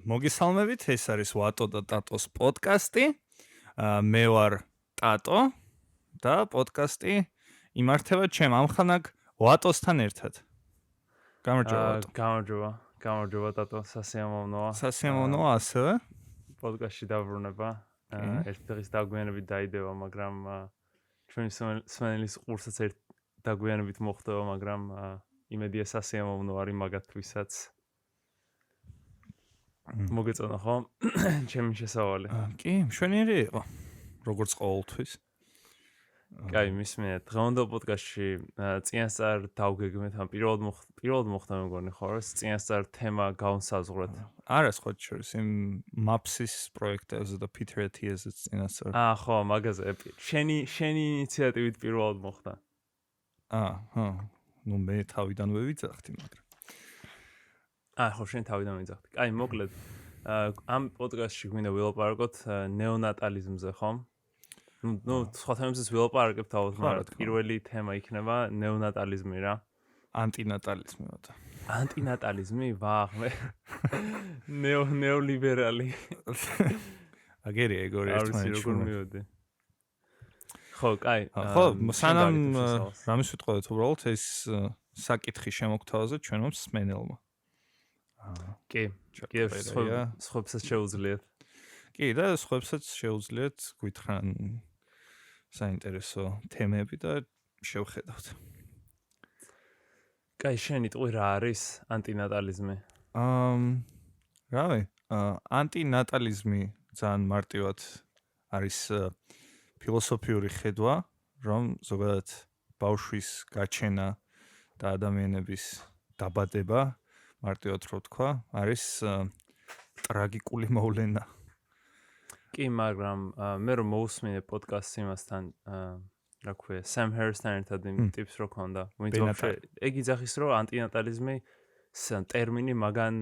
მოგესალმებით, ეს არის ვატო და ტატოს პოდკასტი. მე ვარ ტატო და პოდკასტი იმართება ჩემ ამხანაგ ვატოსთან ერთად. გამარჯობა ვატო. გამარჯობა ტატო, სასიამოვნოა. სასიამოვნოა ასევე. პოდკასტში დაბრუნება. ერთ დღის დაგვიანებით დაიდება, მაგრამ ჩვენი სვენელის ყურსაც ერთ დაგვიანებით მოხდება, მაგრამ იმედია სასიამოვნო არის მაგათთვისაც. მოგეწონა ხო? ჩემი შესავალი. კი, მშვენიერი იყო. როგორც ყოველთვის. კაი, მისმენთ. დღევანდელ პოდკასტში წინასწარ დავგეგმეთ, ან პირველად მოხდა მეგონი ხო, რომ წინასწარ თემა გავსაზღვრეთ. არა, სხვა შორის იმ მაპსის პროექტებზე და პიტერ ეთიეს წინასწარ. ხო, მაგაზე. შენი ინიციატივით პირველად მოხდა. ნუ მე თავიდანვე ვიძახდი, მაგრამ ხო, შენ თავიდან ვიძახდი. კაი, მოკლედ, ამ პოდკასტში გვინდა ვილაპარაკოთ ნეონატალიზმზე, ხო? ნუ სხვა თემებზეც ვილაპარაკებთ ალბათ, მაგრამ პირველი თემა იქნება ნეონატალიზმი რა. ანტინატალიზმი ვატო. ანტინატალიზმი? ვახ, მე ნეოლიბერალი. აგერი ეგორი ერთმანეთში. ხო, კაი. ხო, სანამ რამის ვიტყოდეთ უბრალოდ ეს საკითხი შემოგთავაზეთ ჩვენო მსმენელმა. კი, სხვებსაც შეუძლიათ. კი, და სხვებსაც შეუძლიათ გვითხრან საინტერესო თემები და შევხედავთ. კაი, შენი ტყვი რა არის ანტინატალიზმი? რავი, ანტინატალიზმი ძალიან მარტივად არის ფილოსოფიური ხედვა, რომ ზოგადად ბავშვის გაჩენა და ადამიანების დაბადება, მარტივად რო თქვა, არის ტრაგიკული მოვლენა. კი, მაგრამ მე რომ მოусმინე პოდკასტს იმასთან, რა ქვია, სამ ჰერსთან ერთად იმ ტიპს რო ქონდა. ეგ იძახის, რომ ანტინატალიზმი ტერმინი მაგან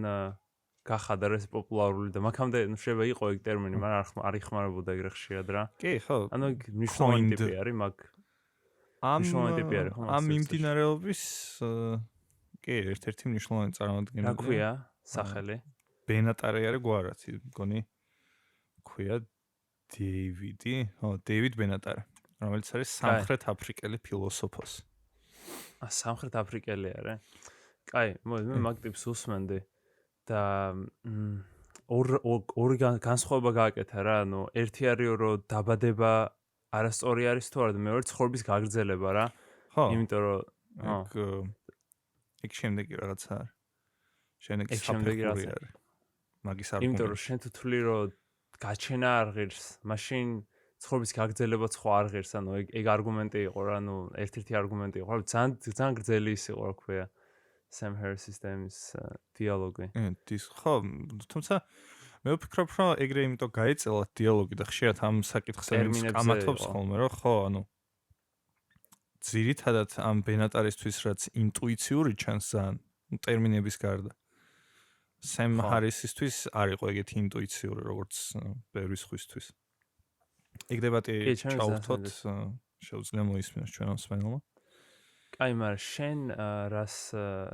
გახადა ეს პოპულარული და მაგამდე შეიძლება იყო ეგ ტერმინი, მაგრამ არ იხმარებოდა ეგრე ხშირად რა. კი, ხო. ანუ ეგ მნიშვნელოვანი ტიპი არის, მაგ მნიშვნელოვანი ტიპი არის, ხო? ამ მიმდინარეობის კი, ერთ-ერთი მნიშვნელოვანი წარმომადგენელი. რა ქვია სახელი? ბენატარი არის გვარათი, მგონი. ქვია დეივიდი, დეივიდ ბენატარი, რომელიც არის სამხრეთ აფრიკელი ფილოსოფოსი. სამხრეთ აფრიკელი არის? კაი, მე მაგ ტიპს უსმენდი და ორი განსხვავება გააკეთა რა, ანუ ერთი არის რომ დაბადება არასწორი არის თუ არა და მეორე ცხოვრების გაგრძელება რა. ხო. იმიტომ რომ ეგ შემდეგი რაღაცა არის. შემდეგი რაღაცა არის. მაგის არგუმენტი. იმიტომ რომ შენ თუ თვლი რომ გაჩენა არ ღირს, მაშინ ცხოვრების გაგრძელება სხვა არ ღირს, ანუ ეგ არგუმენტი იყო რა, ანუ ერთ-ერთი არგუმენტი იყო, რომ ძალიან გრძელი ის იყო, რა ქვია, სამ ჰერ სისტემის დიალოგი. ხო, თუმცა მე ვფიქრობ, რომ ეგრე იმიტომ გაეწელა დიალოგი და ხშირად ამ საკითხს ამათობს ხოლმე, რომ ხო, ანუ ძირითადად ამ ბენატარისთვის რაც ინტუიციური ჩანს ძალიან ტერმინების გარდა. სამ ჰარისისთვის არ იყო ეგეთი ინტუიციური, როგორც ბევრი სხვისთვის. ეგ დებატი ჩავთოთ, შეუძლია მოისმინოს ჩვენო მსმენელმა. კაი, მაგრამ შენ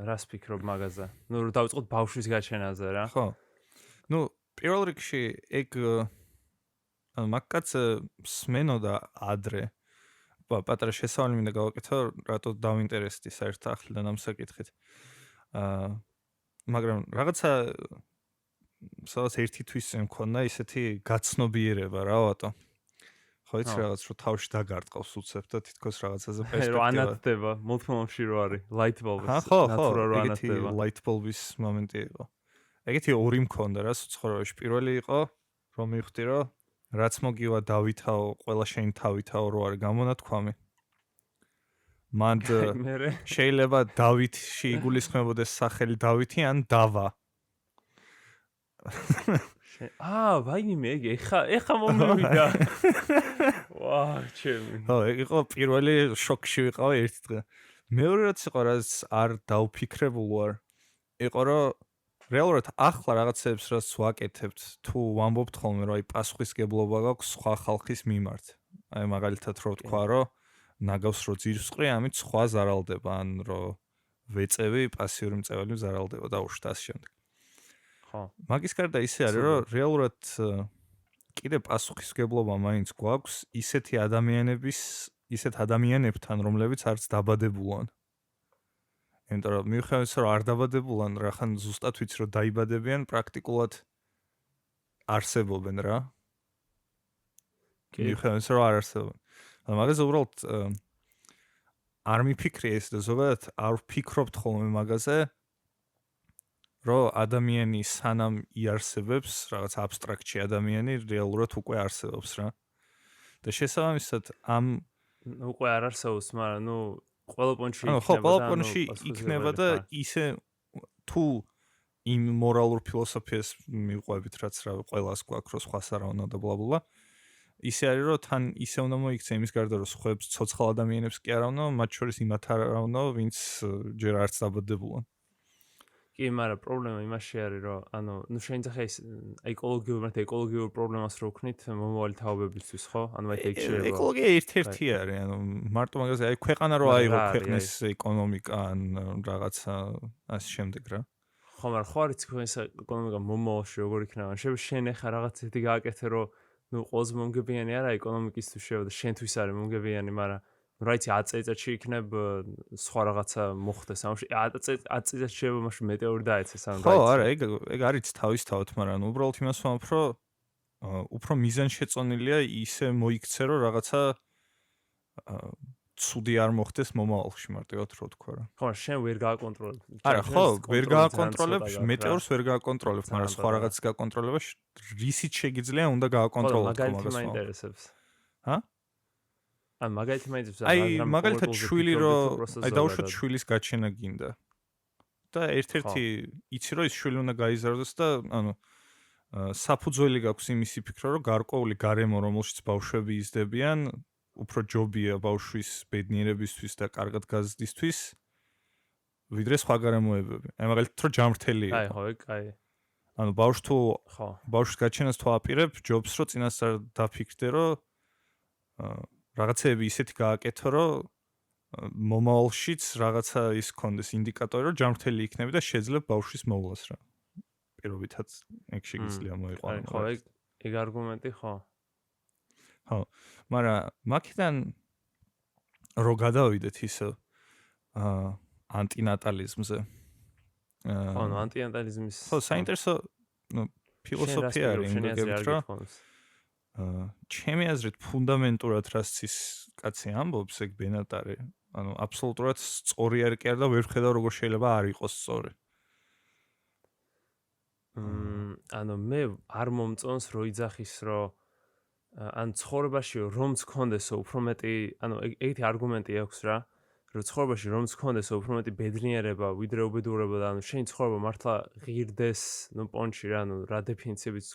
რას ფიქრობ მაგაზე? ნუ დავიწყოთ ბავშვის გაჩენაზე რა. ხო. ნუ პირველ რიგში ეგ მაგკაც მსმენოდა ადრე. პატარა შესავალი მინდა გავაკეთო, რატო დავინტერესდი საერთოდ ახლიდან ამ საკითხით. მაგრამ რაღაცა სადაც ერთი თვის მქონდა ისეთი გაცნობიერება რა ვატო. ხო იცი რაღაც რომ თავში დაგარტყავს უცებ და თითქოს რაღაცაზე პერსპექტივა. რო ანათდება, მოდმოში რო არის, light bulb-ს. ხო, ეგეთი light bulb-ის მომენტი იყო. ეგეთი ორი მქონდა რა ცხოვრებაში. პირველი იყო რომ მივხვდი რომ რაც მოგივა დავითაო, ყველა შენი თავითაო რო არის გამონათქვამი. მან შეიძლება დავითში იგულისხმებოდეს სახელი დავითი ან დავა. ვაიმე ეგ ეხა მომივიდა. ვაა, ჩემი. ხო, ეგ იყო პირველი შოკში ვიყავი ერთი დღე. მეორე რაც იყო, რაც არ დავფიქრებულ ვარ, იყო რომ რეალურად ახლა რაღაცებს რაც ვაკეთებთ, თუ ვამბობთ ხოლმე რომ აი პასუხისგებლობა გაქვს სხვა ხალხის მიმართ. აი მაგალითად რო თქვა რომ ნაგავს რო ძირს ვყრი, ამით სხვა ზარალდება, ან რო ვეწევი პასიური მწეველი ზარალდება და უშტას შემდეგ. ხო. მაგის გარდა ისე არის, რომ რეალურად კიდე პასუხისმგებლობა მაინც გვაქვს ისეთ ადამიანებთან, რომლებიც არც დაბადებულან. იმიტომ რომ მიუხედავად რომ არ დაბადებულან, რახან ზუსტად ვიცი რომ დაიბადებიან, პრაქტიკულად არსებობენ რა. მიუხედავად რომ არ არსებობენ. მაგაზე უბრალოდ არ მიფიქრე ეს და ზოგადად არ ვფიქრობთ ხოლმე მაგაზე, რომ ადამიანი სანამ იარსებებს, რაღაც აბსტრაქტში ადამიანი რეალურად უკვე არსებობს რა. და შესაბამისად ამ უკვე არ არსებობს, მაგრამ ყველა პონჩი იქნება და ისე თუ იმ მორალურ ფილოსოფიას მივყვებით, რაც რა ყველას გვაქვს, რომ სხვას არ უნდა და ბლა-ბლა. ისე არის, რომ თან ისე უნდა მოიქცე იმის გარდა, რომ სხვებს ცოცხალ ადამიანებს კი არ უნდა, მათ შორის იმათ არ უნდა, ვინც ჯერ არც დაბადებულან. კი, მაგრამ პრობლემა იმაში არის, რომ შეიძლება ის ეკოლოგიურ პრობლემას რო ვქნით მომავალი თაობებისთვის, ხო? მათ ეგ შეიძლება. ეკოლოგია ერთ-ერთი არის, მარტო მაგაზე ქვეყანა რო აიღო ქვეყნის ეკონომიკა ან რაღაცა ასე შემდეგ რა. ხო, მაგრამ ხო არის ქვეყნის ეკონომიკა მომავალში როგორ იქნება? შეიძლება შენ ახლა რაღაც ისეთი გააკეთე, რომ ყველაზე მომგებიანი არა ეკონომიკისთვის შევა და შენთვის არის მომგებიანი, მაგრამ რაიცი 10 წელიწადში იქნებ სხვა რაღაცა მოხდეს. ამაში 10 წელიწადში შეიძლება მაშინ მეტეორი დაეცეს, ანუ ხო, არა, ეგ არის თავისთავად, მაგრამ უბრალოდ იმას ვამბობ, რომ უფრო მიზანშეწონილია ისე მოიქცე, რომ რაღაცა ცუდი არ მოხდეს მომავალში, მარტივად რო თქვა რა. ხო, შენ ვერ გააკონტროლებ. არა, ხო, ვერ გააკონტროლებ, მეტეორს ვერ გააკონტროლებ, მაგრამ სხვა რაღაცას გააკონტროლება, რისიც შეგიძლია უნდა გააკონტროლოთ მაგალითად მაინტერესებს. ჰა? ან მაგალითად მაინტერესებს. აი, მაგალითად შვილი აი დავუშვათ შვილის გაჩენა გინდა. და ერთ-ერთი იცი რომ ის შვილი უნდა გაიზარდოს და საფუძველი გაქვს იმისი ფიქრა, რომ გარკვეული გარემო, რომელშიც ბავშვები იზრდებიან, უფრო ჯობია ბავშვის ბედნიერებისთვის და კარგად გაზრდისთვის, ვიდრე სხვა გარემოებები. აი მაგალითად რომ ჯამრთელი იყო. აი, ხო, აი. ბავშვის გაჩენას თუ აპირებ, ჯობს რომ წინასწარ დაფიქრდე, რომ რაღაცეები ისეთი გააკეთო, რომ მომავალშიც რაღაცა ის კონდეს ინდიკატორი, რომ ჯამრთელი იქნები და შეძლებ ბავშვის მოვლას რა. პირობითად ეგ შეგიძლია მოიყვანო. ხო, ეგ არგუმენტი ხო. ხო, მაგრამ მაქედან რო გადავიდეთ ისე ანტინატალიზმზე. ხო, ანტინატალიზმის ხო, საინტერესო ფილოსოფია არის იმ გაგებით, რომ ჩემი აზრით ფუნდამენტურად რაც ის კაცი ამბობს, ეგ ბენად არის. აბსოლუტურად სწორი არ კი არა და ვერ ხედავ როგორ შეიძლება არ იყოს სწორი. მე არ მომწონს რო იძახის, რომ ან ცხოვრებაში რომც კონდესო უფრო მეტი, ეგეთი არგუმენტი აქვს რა, რომ ცხოვრებაში რომც კონდესო უფრო მეტი ბედნიერება, ვიდრე უბედურება და შენი ცხოვრება მართლა ღირდეს, პონჩი რა, რა დეფინიციებიც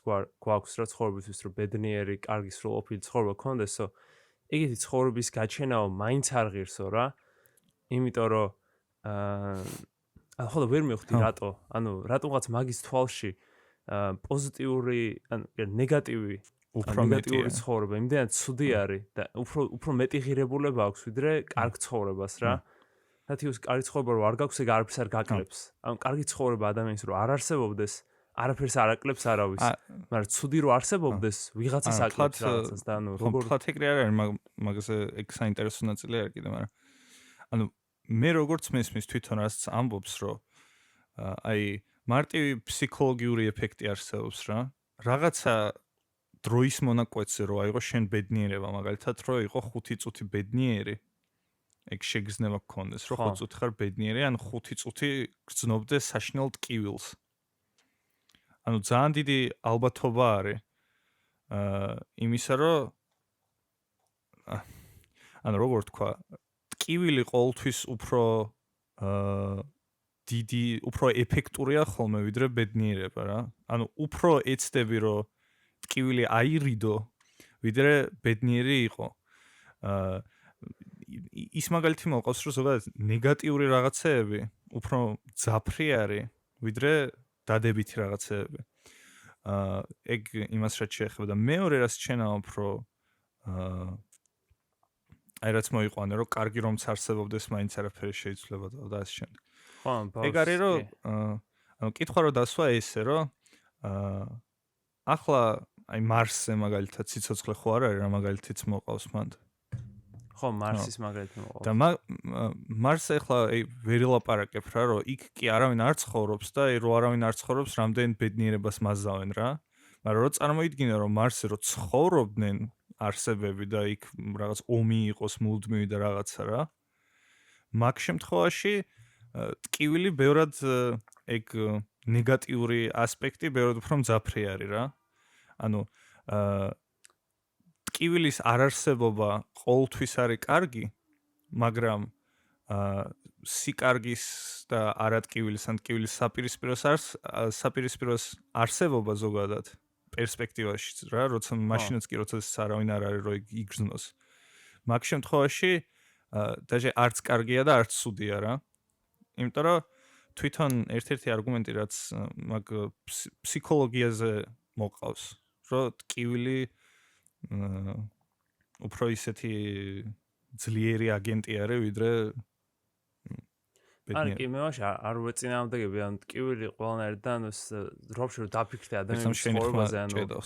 გვაქვს რა ცხოვრებისთვის, რომ ბედნიერი, კარგი სრულყოფილი ცხოვრება კონდესო, ეგეთი ცხოვრების გაჩენაო მაინც არ ღირსო რა. იმიტომ რომ ხო და ვერ მივხვდი რატო, რატომღაც მაგის თვალში პოზიტიური, ნეგატივი ნეგატიური ცხოვრება, იმდენად ცუდი არის და უფრო მეტი ღირებულება აქვს ვიდრე კარგ ცხოვრებას რა. ნათიოს კარგი ცხოვრება რო არ გაქვს, ეგ არაფერს არ გაკლებს. კარგი ცხოვრება ადამიანის რო არ არსებობდეს, არაფერს არ აკლებს არავის. მაგრამ ცუდი რო არსებობდეს, ვიღაცას აკლებს რაღაცას და როგორ ფათეკრი არ არის მაგაზე ეგ საინტერესო ნაწილი არის კიდე, მაგრამ მე როგორც მესმის თვითონ რაც ამბობს, რომ აი მარტივი ფსიქოლოგიური ეფექტი არსებობს რა. რაღაცა დროის მონაკვეთზე რო აიღო შენ ბედნიერება, მაგალითად რო იყო 5 წუთი ბედნიერი, ეგ შეგრძნება გქონდეს, რომ 5 წუთი ხარ ბედნიერი, ან 5 წუთი გრძნობდე საშინელ ტკივილს. ძალიან დიდი ალბათობა არის იმისა, რომ როგორ თქვა, ტკივილი ყოველთვის უფრო დიდი, უფრო ეფექტურია ხოლმე ვიდრე ბედნიერება რა. უფრო ეცდები, რომ ტკივილი აირიდო, ვიდრე ბედნიერი იყო. ის მაგალითი მოყავს, რომ ზოგადად ნეგატიური რაღაცეები უფრო ძაფრი არის, ვიდრე დადებითი რაღაცეები. ეგ იმას რაც შეეხება და მეორე რაც შენაობ, რომ აი რაც მოიყვანე, რომ კარგი რომც არსებობდეს, მაინც არაფერი შეიძლება და ასე შემდეგ. ეგ არის, რომ კითხვა რო დასვა ესე, რომ ახლა აი მარსზე მაგალითად სიცოცხლე ხო არ არის რა მაგალითიც მოყავს მანდ. ხო, მარსის მაგალითი მოყავს. და მარსზე ახლა აი ვერ ელაპარაკებ რა, რომ იქ კი არავინ არ ცხოვრობს და აი რო არავინ არ ცხოვრობს, რამდენ ბედნიერებას მაზავენ რა. მაგრამ რო წარმოიდგინე რომ მარსზე რო ცხოვრობდნენ არსებები და იქ რაღაც ომი იყოს მუდმივი და რაღაცა რა. მაგ შემთხვევაში ტკივილი ბევრად ეგ ნეგატიური ასპექტი ბევრად უფრო მძაფრი არის რა. ანუ ტკივილის არარსებობა ყოველთვის არის კარგი, მაგრამ სიკარგის და არატკივილის ან ტკივილის საპირისპიროს არსებობა ზოგადად პერსპექტივაში რა, როცა მაშინაც კი როცა არავინ არ არის რომ იგრძნოს. მაგ შემთხვევაში დაჟე არც კარგია და არც ცუდია რა. იმიტომ რომ თვითონ ერთ-ერთი არგუმენტი რაც მაგ ფსიქოლოგიაზე მოყავს, რომ ტკივილი უფრო ისეთი ძლიერი აგენტი არის, ვიდრე არ კი მე ვაშ არ ვეწინააღმდეგები ან ტკივილი ყველანაირად დროპში რომ დაფიქრდე ადამიანის ცხოვრებაზე ანუ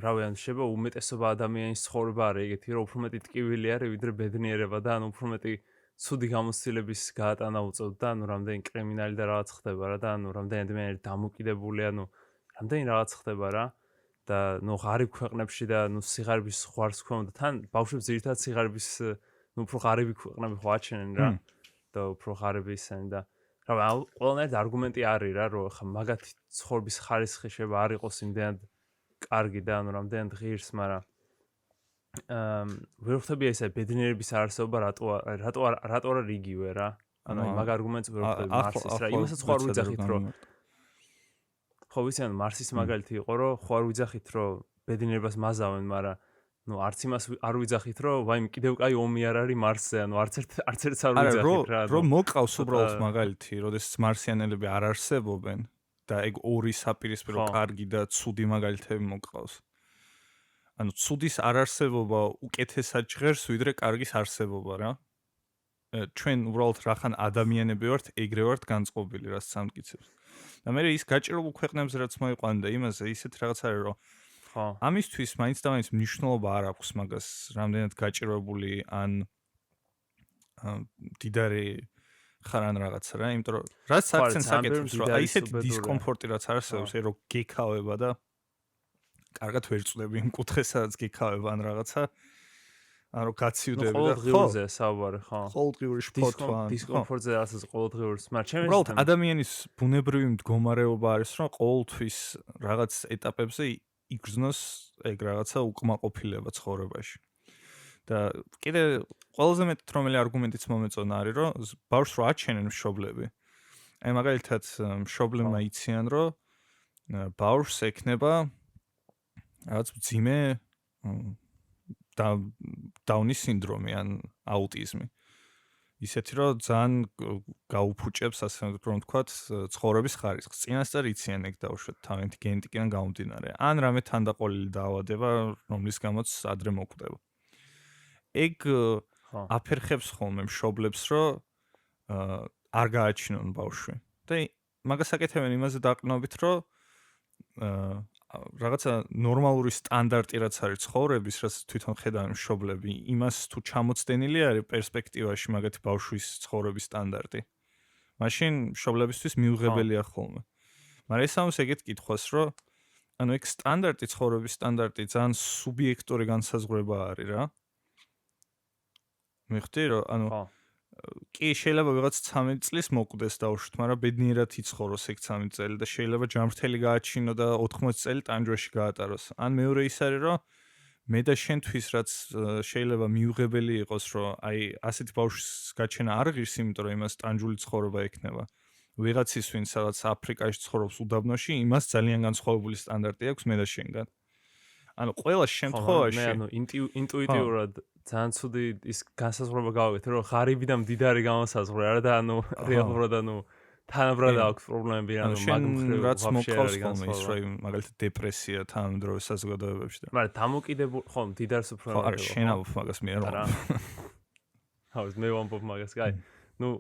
რავი ან შეიძლება უმეტესობა ადამიანის ცხოვრება არის ეგეთი რომ უფრო მეტი ტკივილი არის ვიდრე ბედნიერება და ანუ უფრო მეტი ცუდი გამოცდილების გაატანა უწევთ და ანუ რამდენი კრიმინალი და რაღაც ხდება რა და ანუ რამდენი ადამიანი დამოკიდებული ანუ რამდენი რაღაც ხდება რა და ნუ ღარიბ ქვეყნებში და ნუ სიღარიბის ხვარს ქვემოთ თან ბავშვებს ძირითადად სიღარიბის ნუ უფრო ღარიბი ქვეყნები ხო აჩენენ რა და უფრო ღარიბი ისანი და რავი ყველანაირად არგუმენტი არის რა რომ ხა მაგათი ცხოვრების ხარისხი შეიძლება არ იყოს იმდენად კარგი და ანუ რამდენად ღირს მაგრამ ვერ ხვდები ესე ბედნიერების არსებობა რატო არ იგივე რა ანუ მაგ არგუმენტს ვერ ხვდები მარსის რა იმასაც ხო არ ვიძახით რომ ხო ვიცი ანუ მარსის მაგალითი იყო რომ ხო არ ვიძახით რომ ბედნიერებას მაზავენ მაგრამ ნუ არც იმას არ ვიძახით რომ ვაიმე კიდევ კაი ომი არ არის მარსზე ანუ არც ერთს არ ვიძახით რა რომ მოყავს უბრალოდ მაგალითი როდესაც მარსიანელები არ არსებობენ და ეგ ორი საპირისპირო კარგი და ცუდი მაგალითები მოყავს ანუ ცუდის არარსებობა უკეთესად ჟღერს ვიდრე კარგის არსებობა რა ჩვენ უბრალოდ რახან ადამიანები ვართ ეგრე ვართ განწყობილი რაც სამტკიცებს და მე ის გაჭირებულ ქვეყნებს რაც მოიყვანდა იმაზე ისეთ რაღაც არის რომ ამისთვის მაინც და მაინც მნიშვნელობა არ აქვს მაგას რამდენად გაჭირებული ან დიდარი ხარ ან რაღაცა რა იმიტომ რომ რაც აქცენტს აკეთებს რომ აი ესეთი დისკომფორტი რაც არსებობს რომ გეკავება და კარგად ვერ წვდები იმ კუთხეს სადაც გეკავება ან რაღაცა ან რომ გაცივდები და ყოველდღიურზე საუბარი ხო ყოველდღიური შფოთვა დისკომფორტზე რასაც ყოველდღიურს მაგრამ უბრალოდ ადამიანის ბუნებრივი მდგომარეობა არის რომ ყოველთვის რაღაც ეტაპებზე იგრძნოს ეგ რაღაცა უკმაყოფილება ცხოვრებაში და კიდე ყველაზე მეტად რომელი არგუმენტიც მომეწონა არის რომ ბავშვს რო აჩენენ მშობლები აი მაგალითად მშობლებმა იციან რომ ბავშვს ექნება რაღაც მძიმე დაუნის სინდრომი ან აუტიზმი ისეთი რომ ძალიან გაუფუჭებს ასე რომ ვთქვათ ცხოვრების ხარისხს წინასწარ იციან ეგ დაუშვათ თავიანთი გენეტიკიდან გამომდინარე ან რამე თანდაყოლილი დაავადება რომლის გამოც ადრე მოკვდება ეგ აფერხებს ხოლმე მშობლებს რომ არ გააჩინონ ბავშვი და მაგას აკეთებენ იმაზე დაყრდნობით რომ რაღაცა ნორმალური სტანდარტი რაც არის ცხოვრების რაც თვითონ ხედავენ მშობლები იმას თუ ჩამოცდენილი არის პერსპექტივაში მაგათი ბავშვის ცხოვრების სტანდარტი მაშინ მშობლებისთვის მიუღებელია ხოლმე მაგრამ ეს ამას ეგეთ კითხვას რომ ანუ ეგ სტანდარტი ცხოვრების სტანდარტი ძალიან სუბიექტური განსაზღვრება არის რა მიხდი რომ ანუ კი შეიძლება ვიღაც 13 წლის მოკვდეს დაუშვით, მაგრამ ბედნიერად იცხოვროს ეგ 13 წელი და შეიძლება ჯანმრთელი გააჩინო და 80 წელი ტანჯვაში გაატაროს. ან მეორე ის არის, რომ მე და შენთვის რაც შეიძლება მიუღებელი იყოს, რომ აი ასეთ ბავშვს გაჩენა არ ღირს, იმიტომ რომ იმას ტანჯული ცხოვრება ექნება. ვიღაცის ვინც სადაც აფრიკაში ცხოვრობს უდაბნოში, იმას ძალიან განსხვავებული სტანდარტი აქვს მე და შენგან. ანუ ყველა შემთხვევაში მე ანუ ინტუიტიურად ძალიან ცუდი ის განსაზღვრება გავაკეთე რომ ღარიბი და მდიდარი განსაზღვრე არა და ანუ რეალურად ანუ თანაბრად აქვს პრობლემები ანუ მაგ მხრივ რაც მოყავს ხოლმე ის რომ მაგალითად დეპრესია თანამედროვე საზოგადოებებში და მაგრამ დამოკიდებულ ხო მდიდარს უფრო არა შენ ამბობ მაგას მე არ ხო მე ვამბობ მაგას კაი ნუ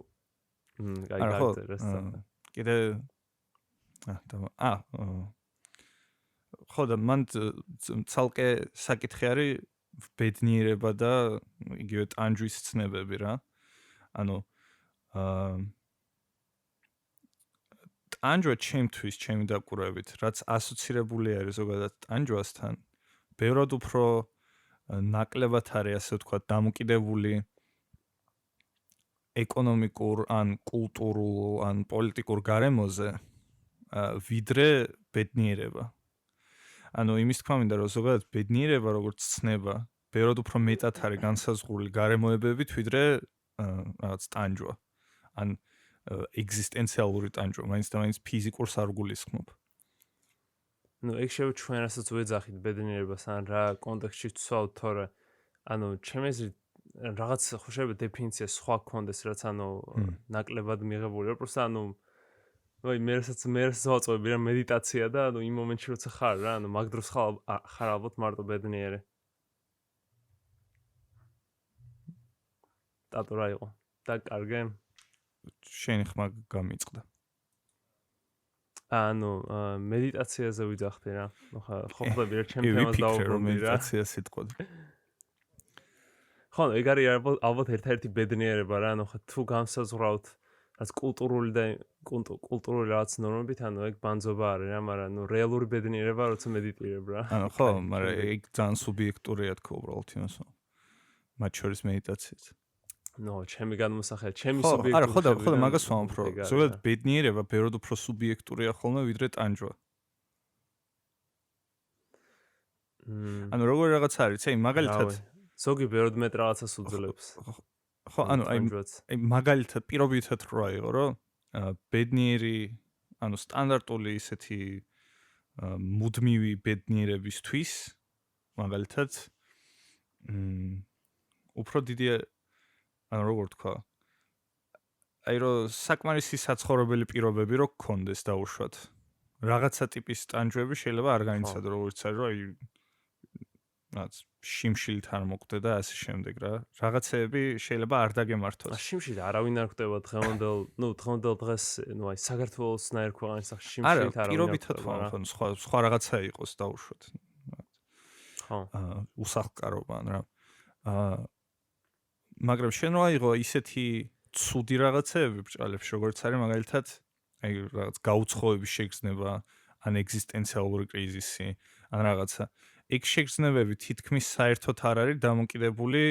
კაი გაიგე კიდე ხო და მან ცალკე საკითხი არის ბედნიერება და იგივე ტანჯვის ცნებები რა. ანუ ტანჯვა ჩემთვის, ჩემი დაკვირვებით, რაც ასოცირებული არის ზოგადად ტანჯვასთან, ბევრად უფრო ნაკლებად არის, ასე ვთქვათ, დამოკიდებული ეკონომიკურ ან კულტურულ ან პოლიტიკურ გარემოზე, ვიდრე ბედნიერება. ანუ იმის თქმა მინდა, რომ ზოგადად ბედნიერება როგორც ცნება, ბევრად უფრო მეტად არის განსაზღვრული გარემოებებით, ვიდრე რაღაც ტანჯვა. ან ეგზისტენციალური ტანჯვა, მაინც და მაინც ფიზიკურს არ გულისხმობ. ნუ ეგ შეიძლება ჩვენ რასაც ვეძახით ბედნიერებას ან რა კონტექსტში ვცვალთ, თორე ანუ ჩემი აზრით რაღაც ხო შეიძლება დეფინიცია სხვა გქონდეს, რაც ანუ ნაკლებად მიღებული, უბრალოდ ანუ მე რასაც ვაწვევები რა მედიტაცია და ანუ იმ მომენტში როცა ხარ რა, ანუ მაგ დროს ხარ ალბათ მარტო ბედნიერი. ტატო რა იყო? და კარგე? შენი ხმა გამიწყდა. ანუ მედიტაციაზე ვიძახდი რა. ხო ხდები რა ჩემ თემას დავუბრუნდი რა. მედიტაცია სიტყვად. ხო, ეგ არის ალბათ ერთ-ერთი ბედნიერება რა, ანუ თუ განსაზღვრავთ რაც კულტურული და კულტურული რაღაც ნორმებით, ანუ ეგ ბანძობა არის რა, მაგრამ ნუ რეალური ბედნიერება როცა მედიტირებ რა. ანუ ხო, მაგრამ ეგ ძალიან სუბიექტურია თქო უბრალოდ იმასო. მათ შორის მედიტაციაც. ნო, ჩემი განმოსახე, ჩემი სუბიექტური. არა, ხო და მაგას ვამბობ, რომ ზოგადად ბედნიერება ბევრად უფრო სუბიექტურია ხოლმე ვიდრე ტანჯვა. ანუ როგორ რაღაც არის, აი მაგალითად ზოგი ბევრად მეტ რაღაცას უძლებს. ხო, ანუ აი მაგალითად პირობითად რა იყო, რომ ბედნიერი, ანუ სტანდარტული ისეთი მუდმივი ბედნიერებისთვის, მაგალითად უფრო დიდი ანუ როგორ თქვა, აი რომ საკმარისი საცხოვრებელი პირობები რო გქონდეს დაუშვათ. რაღაცა ტიპის ტანჯვები შეიძლება არ განიცადო, როგორც არის, რომ აი რაც შიმშილით არ მოკვდე და ასე შემდეგ რა. რაღაცეები შეიძლება არ დაგემართოს. შიმშილით არავინ არ ხვდება დღევანდელ დღეს, ნუ აი საქართველოსნაირ ქვეყანაში შიმშილით არავინ არ ხვდება. არა, სხვა რაღაცა იყოს დაუშვათ. ხო. უსახლკარობა რა. მაგრამ შენ რა იყო ისეთი ცუდი რაღაცეები ბჭყალებში, როგორც არის მაგალითად აი რაღაც გაუცხოების შეგრძნება, ან ეგზისტენციალური კრიზისი, ან რაღაცა. ეგ შეგრძნებები თითქმის საერთოდ არ არის დამოკიდებული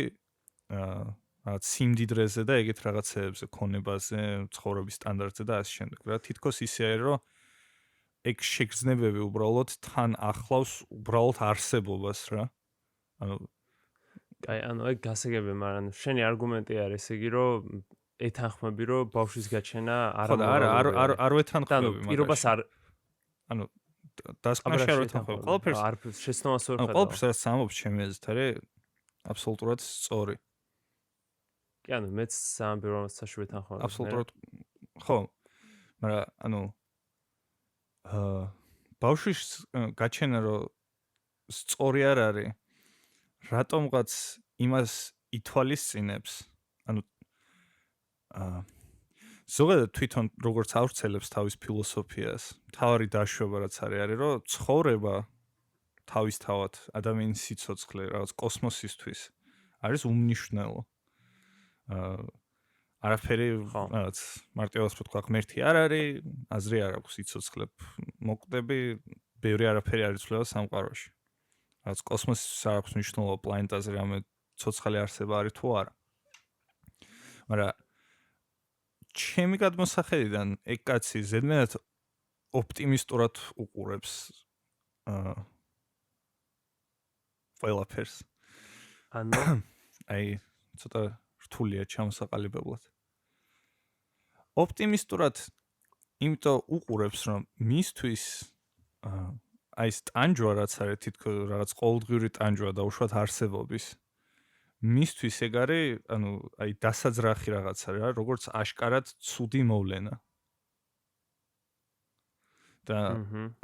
რაღაც სიმდიდრეზე და ეგეთ რაღაცეებზე, ქონებაზე, ცხოვრების სტანდარტზე და ასე შემდეგ. რა თითქოს ისე არის, რომ ეგ შეგრძნებები უბრალოდ თან ახლავს უბრალოდ არსებობას რა. ანუ ეგ გასაგებია, მაგრამ შენი არგუმენტი არის იგი, რომ ეთანხმები, რომ ბავშვის გაჩენა არ ვეთანხმები, მაგრამ პირობას არ ანუ დასკვნაში არ ვეთანხმები. ყველაფერს არ შეცდომას ვერ ხედავ. ყველაფერს რაც ამბობს ჩემი აზრით არის აბსოლუტურად სწორი. კი, ანუ მეც სამ პირობასთან ვეთანხმები. აბსოლუტურად ხო, მაგრამ ანუ ბავშვის გაჩენა რომ სწორი არ არის, რატომღაც იმას ითვალისწინებს, ანუ ზოგადად თვითონ როგორც ავრცელებს თავის ფილოსოფიას, თავარი დაშვება რაც არის, რომ ცხოვრება თავისთავად ადამიანის სიცოცხლე, რაღაც კოსმოსისთვის არის უმნიშვნელო. არაფერი რაღაც მარტივად ვთქვა, ღმერთი არ არის, აზრი არ აქვს, სიცოცხლე მოკვდები, ბევრი არაფერი არ იცვლება სამყაროში. რაც კოსმოსის არ აქვს მნიშვნელობა პლანეტაზე რამე ცოცხალი არსება არის თუ არა. მაგრამ ჩემი გადმოსახედიდან ეგ კაცი ზედმეტად ოპტიმისტურად უყურებს ყველაფერს. ანუ აი ცოტა რთულია ჩამოსაყალიბებლად. ოპტიმისტურად იმიტომ უყურებს, რომ მისთვის აი ეს ტანჯვა რაც არის თითქოს რაღაც ყოველდღიური ტანჯვა და უშუალოდ არსებობის მისთვის ეგ არის, ანუ აი დასაძრახი რაღაცა რა, როგორც აშკარად ცუდი მოვლენა. და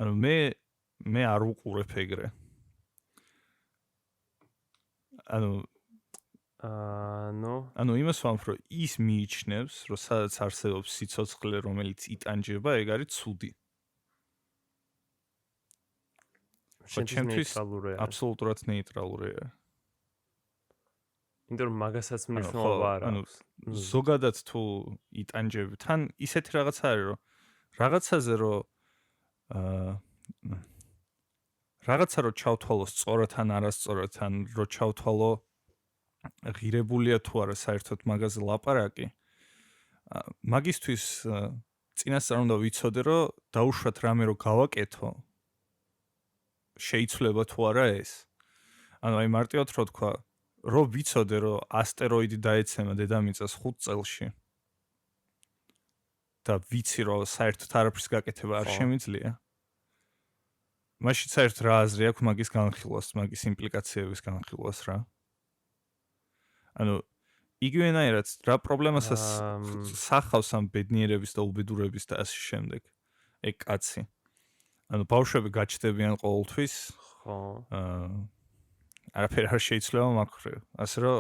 ანუ მე არ უყურებ ეგრე. ანუ იმას ვამბობ, რომ ის მიიჩნევს, რომ სადაც არსებობს სიცოცხლე, რომელიც იტანჯება, ეგ არის ცუდი. შენთვის ნეიტრალურია. აბსოლუტურად ნეიტრალურია. იმიტომ რომ მაგასაც მნიშვნელობა არ აქვს. ზოგადად თუ იტანჯები, თან ისეთი რაღაცა არის, რომ რაღაცაზე რომ რაღაცა რომ ჩავთვალო სწორად ან არასწორად, ან რომ ჩავთვალო ღირებულია თუ არა საერთოდ მაგაზე ლაპარაკი. მაგისთვის წინასწარ უნდა ვიცოდე, რომ დაუშვათ რამე რომ გავაკეთო, შეიცვლება თუ არა ეს. ანუ აი მარტივად რო თქვა, რომ ვიცოდე, რომ ასტეროიდი დაეცემა დედამიწას 5 წელში და ვიცი, რომ საერთოდ არაფრის გაკეთება არ შემიძლია. მაშინ საერთოდ რა აზრი აქვს მაგის განხილვას, მაგის იმპლიკაციების განხილვას რა. ანუ იგივენაირად რა პრობლემასაც სახავს ამ ბედნიერების და უბედურების და ასე შემდეგ. ეგ კაცი. ანუ ბავშვები გაჩდებიან ყოველთვის. ხო. არაფერი არ შეიძლება მაგხრივ. ასე რომ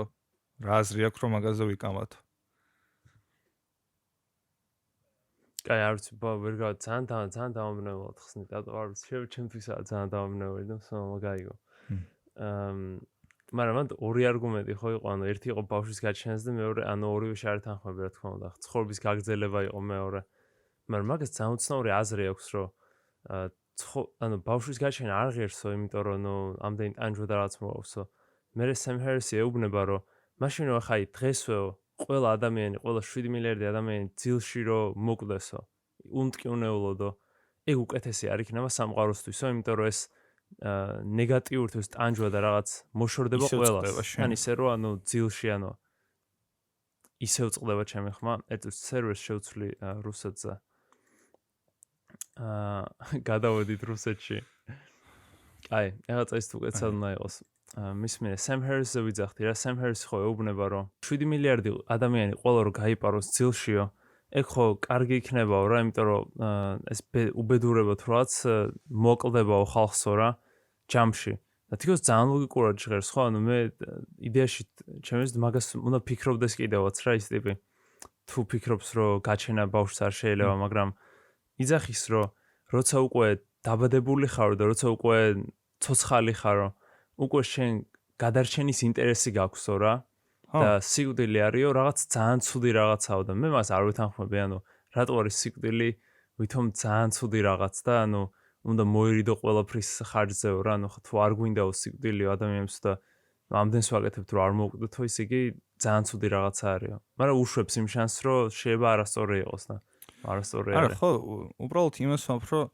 რა აზრი აქვს რომ მაგაზე ვიკამათო. კაი, არ ვიცი, ვერ გავა ძალიან დამამნევად ხსნით, ტატო, არ ვიცი, ჩემთვისაა ძალიან დამამნეველი და მაგაიგო. მაგრამ მანდ ორი არგუმენტი ხო იყო, ანუ ერთი იყო ბავშვის გაჩენას და მეორე, ანუ ორივე არ თანხმები რა თქმა უნდა. ცხოვრების გაგრძელება იყო მეორე. მაგრამ მაგას ძალიან უცნაური აზრი აქვს, რომ ანუ ბავშვის გაჩენა არ ღირსო, იმიტომ რომ ამდენი ტანჯვა და რაღაც მოვავსო. მე სემჰერსი ეუბნება, რომ მაშინ რომ ხაი დღესვეო ყველა ადამიანი, ყველა 7 მილიარდი ადამიანი ძილში რომ მოკვდესო, უმტკივნეულოდო, ეგ უკეთესი არ იქნება სამყაროსთვისო, იმიტომ რომ ეს ნეგატიური თუ ეს ტანჯვა და რაღაც მოშორდება ყველას. ან ისე რომ ანუ ძილში ანუ ისევ წყდება ჩემი ხმა, ერთ სერვერს შევცვლი რუსეთზე. გადავედით რუსეთში. აი, ეხლა წეს თუ კეცად უნდა იყოს. მისმინე სემჰერსზე ვიძახდი რა, სემჰერსი ხო ეუბნება რომ 7 მილიარდი ადამიანი ყველა რომ გაიპაროს ძილშიო, ეგ ხო კარგი იქნებაო რა, იმიტომ რომ ეს უბედურება თუ რაც მოკლდებაო ხალხსო რა, ჯამში. და თქოს ძალიან ლოგიკურად ჟღერს ხო, ანუ მე იდეაში ჩემს მაგას უნდა ფიქრობდეს კიდევაც რა ის ტიპი. თუ ფიქრობს რომ გაჩენა ბავშვს არ შეიძლება, მაგრამ იძახის რომ როცა უკვე დაბადებული ხარო და როცა უკვე ცოცხალი ხარო, უკვე შენ გადარჩენის ინტერესი გაქვსო რა და სიკვდილი არისო რაღაც ძალიან ცუდი რაღაცაო და მე მას არ ვეთანხმები, ანუ რატო არის სიკვდილი, ვითომ ძალიან ცუდი რაღაც და ანუ უნდა მოერიდო ყველაფრის ხარჯზეო რა, ანუ თუ არ გვინდაო სიკვდილიო ადამიანს და ამდენს ვაკეთებთ რომ არ მოვკვდეთო, ის იგი ძალიან ცუდი რაღაცა არისო. მაგრამ უშვებს იმ შანსს რომ შეიძლება არასწორი იყოს და არასწორი არის. არა ხო, უბრალოდ იმას ვამბობ, რომ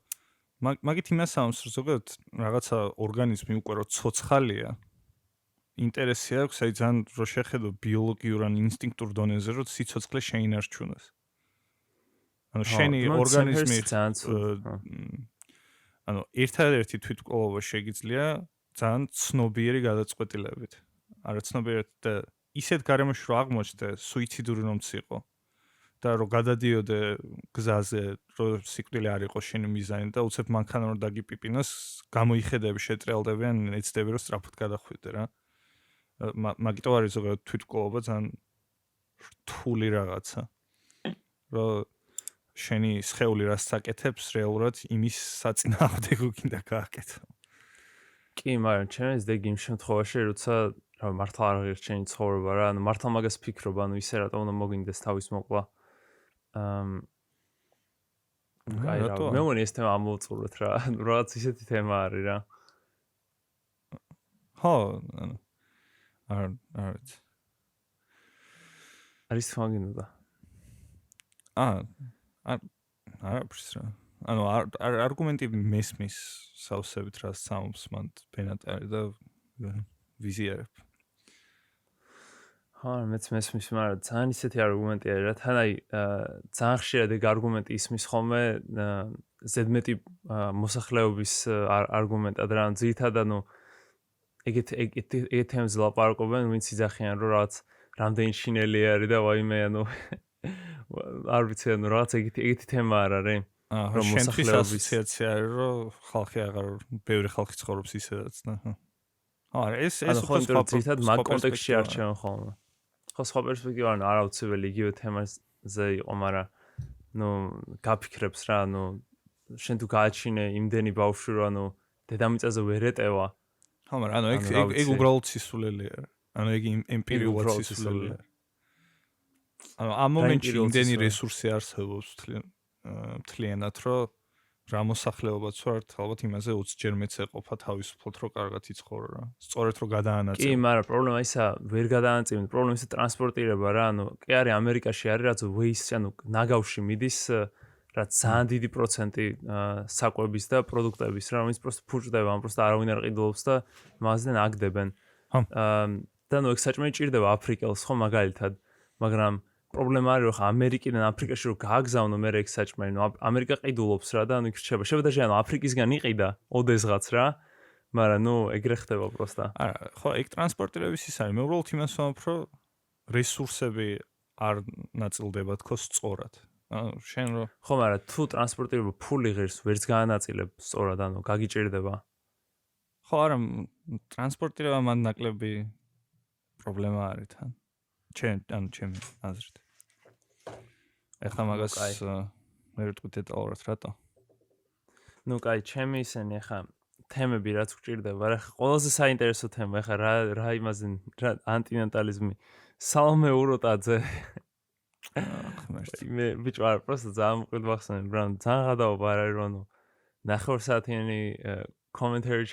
მაგით იმას ამს რომ ზოგადად რაღაცა ორგანიზმი უკვე რო ცოცხალია, ინტერესი აქვს, აი ძალიან რო შეხედო ბიოლოგიურ ან ინსტინქტურ დონეზე, რომ სიცოცხლე შეინარჩუნოს. ანუ შენი ორგანიზმი ანუ ერთადერთი თვითმკვლელობა შეგიძლია ძალიან ცნობიერი გადაწყვეტილებით. არა ცნობიერი და ისეთ გარემოში რომ აღმოჩნდე, სუიციდური რომც იყო. და რომ გადადიოდე გზაზე, რომ სიკვდილი არ იყო შენი მიზანი და უცებ მანქანა რომ დაგიპიპინოს, გამოიხედები, შეტრიალდებიან, ეცდები რომ სწრაფად გადახვიდე რა. მაგიტო არის ზოგადად თვითმკვლელობა ძალიან რთული რაღაცა. რომ შენი სხეული რას საკეთებს, რეალურად იმის საწინააღმდეგო გინდა გააკეთო. კი, მაგრამ ჩემს დეგ იმ შემთხვევაში, როცა რა მართლა არ ღირს შენი ცხოვრება რა, ანუ მართლა მაგას ფიქრობ, ანუ ისე რატომ უნდა მოგინდეს თავის მოკვლა. აი რა, მე მგონი ეს თემა ამოვწუროთ რა, რაღაც ისეთი თემა არის რა. ხო, არის. არის თქმა გინდა. არაფერს რა. ანუ არგუმენტი მესმის სავსებით რა სამს მანდ პენატარი და ვიზიარებ. ხო, მეც მესმის, მაგრამ ძალიან ისეთი არგუმენტი არის რა, თან აი ძალიან ხშირად ეგ არგუმენტი ისმის ხოლმე ზედმეტი მოსახლეობის არგუმენტად რა, ძირითადად ანუ ეგეთ თემებზე ლაპარაკობენ, ვინც იძახიან რომ რაღაც რამდენი შინელი არის და ვაიმე ანუ არ ვიცი, ანუ რაღაც ეგეთი თემა არ არის. რომ მოსახლეობის ასოციაცია არის, რომ ხალხი აღარ ბევრი ხალხი ცხოვრობს ისედაც და არა, ეს ხო ძირითადად მაგ კონტექსტში არჩევენ ხოლმე. ხო, სხვა პერსპექტივა არ აუცილებელი იგივე თემაზე იყო, მაგრამ ნუ გაფიქრებს რა, ანუ შენ თუ გააჩინე იმდენი ბავშვი, რომ ანუ დედამიწაზე ვერ ეტევა. ხო, მაგრამ ეგ უბრალოდ სისულელია. ეგ ემპირიულად სისულელია. ამ მომენტში იმდენი რესურსი არსებობს მთლიანად, რომ რა მოსახლეობაც ვარ, ალბათ იმაზე 20 ჯერ მეც ეყოფა თავისუფლად, რომ კარგად იცხოვრო რა. სწორედ რომ გადაანაწილო. კი, მაგრამ პრობლემა ისა ვერ გადაანაწილო, პრობლემა ისა ტრანსპორტირება რა, კი არის ამერიკაში არის რაც waste, ნაგავში მიდის რაც ძალიან დიდი პროცენტი საკვების და პროდუქტების რა, რომელიც просто ფუჭდება, ამ просто არავინ არ ყიდულობს და მასზე ნაგდებენ. და ეგ საჭმელი ჭირდება აფრიკელს ხო მაგალითად, მაგრამ პრობლემა არის რომ ამერიკიდან აფრიკაში რომ გააგზავნო მე ეგ საჭმელი, ამერიკა ყიდულობს რა და იქ რჩება. შეხედა აფრიკისგან იყიდა ოდესღაც რა, მაგრამ ეგრე ხდება просто. არა, ხო, ეგ ტრანსპორტირების ის არის. მე უბრალოდ იმას ვამბობ, რომ რესურსები არ ნაწილდება თქო სწორად. შენ რო ხო, მაგრამ თუ ტრანსპორტირება ფული ღირს ვერც გაანაწილებ სწორად, გაგიჭირდება. ხო, არა, ტრანსპორტირება მან ნაკლები პრობლემა არის თან. ჩემი აზრით. ეხლა მაგას ვერ ვიტყვი დეტალურად რატო? კაი, ჩემი ისენი ეხლა თემები რაც გვჭირდება, რა ყველაზე საინტერესო თემა ეხლა რა იმაზე რა ანტინატალიზმი, სალომე უროტაძე. მე ბიჭო არ просто ძალიან მყიდვახსენებ რა, ძალიან გადაობა არ არის რომ ნახევარსაათიანი კომენტარი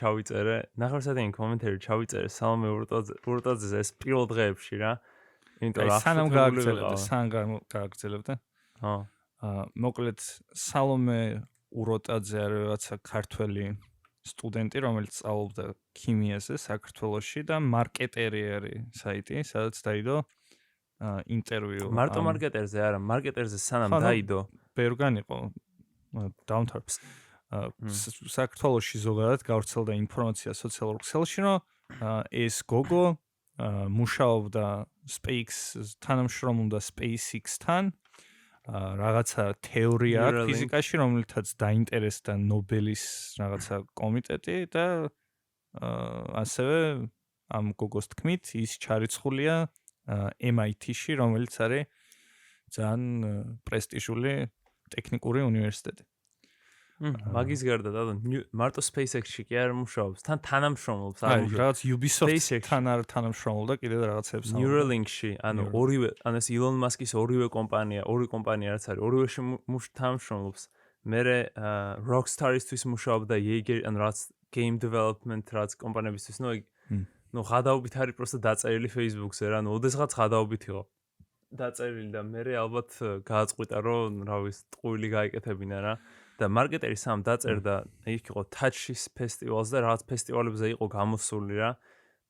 ჩავიწერე სალომე უროტაძეს ეს პირველ დღეებში რა. იმიტომ რომ სანამ გააგრძელებდა. მოკლედ სალომე უროტაძე არის რაღაცა ქართველი სტუდენტი, რომელიც სწავლობდა ქიმიაზე საქართველოში და მარკეტერი არის საიტი, სადაც დაიდო ინტერვიუ. მარტო მარკეტერზე არა, მარკეტერზე სანამ დაიდო. ბევრგან იყო დაუნთარფს. საქართველოში ზოგადად გავრცელდა ინფორმაცია სოციალურ ქსელში, რომ ეს გოგო მუშაობდა თანამშრომლობდა SpaceX-თან, რაღაცა თეორია აქვს ფიზიკაში, რომელთაც დაინტერესდა ნობელის რაღაცა კომიტეტი და ასევე ამ გოგოს თქმით, ის ჩარიცხულია MIT-ში, რომელიც არის ძალიან პრესტიჟული ტექნიკური უნივერსიტეტი. მაგის გარდა და მარტო SpaceX-ში კი არ მუშაობს, თან თანამშრომლობს, რაღაც Ubisoft-თან არ თანამშრომლობდა კიდე რაღაცებს. Neuralink-ში, ორივე, ეს Elon Musk-ის ორი კომპანია რაც არის, ორივეში თანამშრომლობს. მერე Rockstar-ისთვის მუშაობდა Jaeger, რაც game development რაც კომპანიებისთვის, ღადაობით არის просто დაწერილი Facebook-ზე რა, ოდესღაც ღადაობით იყო დაწერილი და მერე ალბათ გააწყვიტა რომ რა ვიცი, ტყუილი გაიკეთებინა რა. და მარკეტერი სამ დაწერდა, იქ იყო Touch-ის ფესტივალზე და რაღაც ფესტივალებზე იყო გამოსული რა.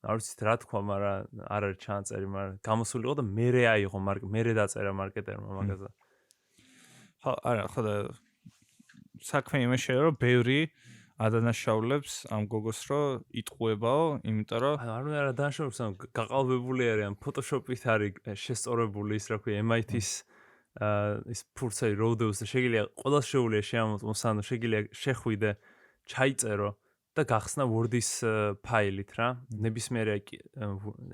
არ ვიცით რა თქვა, მაგრამ არ არის ჩანაწერი, მაგრამ გამოსული იყო და მერე აიღო მერე დაწერა მარკეტერმა მაგაზე. ხო, არა, ხო და საქმე იმაშია რომ ბევრი ადანაშაულებს ამ გოგოს რომ იტყუებაო, იმიტომ რომ არ უნდა რა დაშორებს, გაყალბებული არიან, Photoshop-ით არის შესწორებული ის რა ქვია, MIT-ის ის ფურცელი როდეუს და შეგიძლია ყველა შეუძლია შეამოწმოს, ანუ შეგიძლია შეხვიდე, ჩაიწერო და გახსნა Word-ის ფაილით რა. ნებისმიერ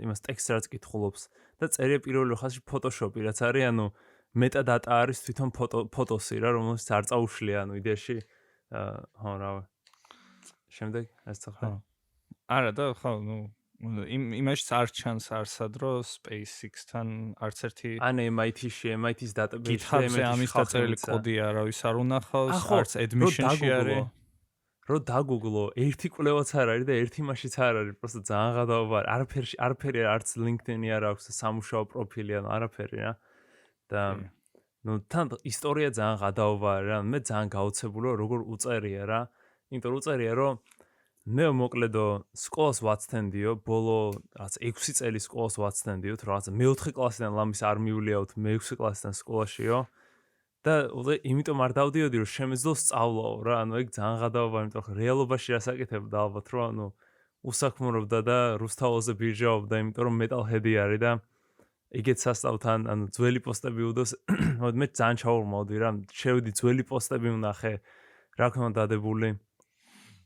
იმას ტექსტს რაც კითხულობს და წერია პირველ ხაზში Photoshop-ი, რაც არის, მეტა დატა არის თვითონ ფოტოსი რა, რომელსაც არ წაუშლია, იდეაში ხო რა. შემდეგ ეს თქო. არა და ხო, იმაში არ ჩანს არსად რომ SpaceX-თან არც ერთი MIT-ში, MIT-ის დატაბეისში GitHub-ზე ამის დაწერილი კოდი არავის არ უნახავს, არც admission-ში არის. რომ დაგუგლო, ერთი კვლევაც არ არის და ერთი მაშიც არ არის, просто ძალიან გადაობა. არაფერი არც LinkedIn-ი არ აქვს, სამუშაო პროფილი, არაფერი რა. და თან ისტორია ძალიან გადაობა რა. მე ძალიან გაოცებული ვარ როგორ უწერია რა. იმიტომ უწერია რომ მე მოკლედო სკოლას ვაცდენდიო, ბოლო რაც 6 წელი სკოლას ვაცდენდიო, რაღაც მე-4 კლასიდან ლამის არ მიულიაოთ, მე-6 კლასიდან სკოლაშიო. და იმიტომ არ დავდიოდი რომ შემეძლო სწავლაო რა, ეგ ძალიან გადაობა, იმიტომ რომ რეალობაში რასაკეთებდა ალბათ რომ უსაქმურობდა და რუსთაველზე ბირჟაობდა, იმიტომ რომ მეტალჰედი არის და იგეთ სასწავთან, ძველი პოსტები უდოს, მე ძალიან ჩაურმავდი რა, შევედი ძველი პოსტები ვნახე, რა ქნა დადებული.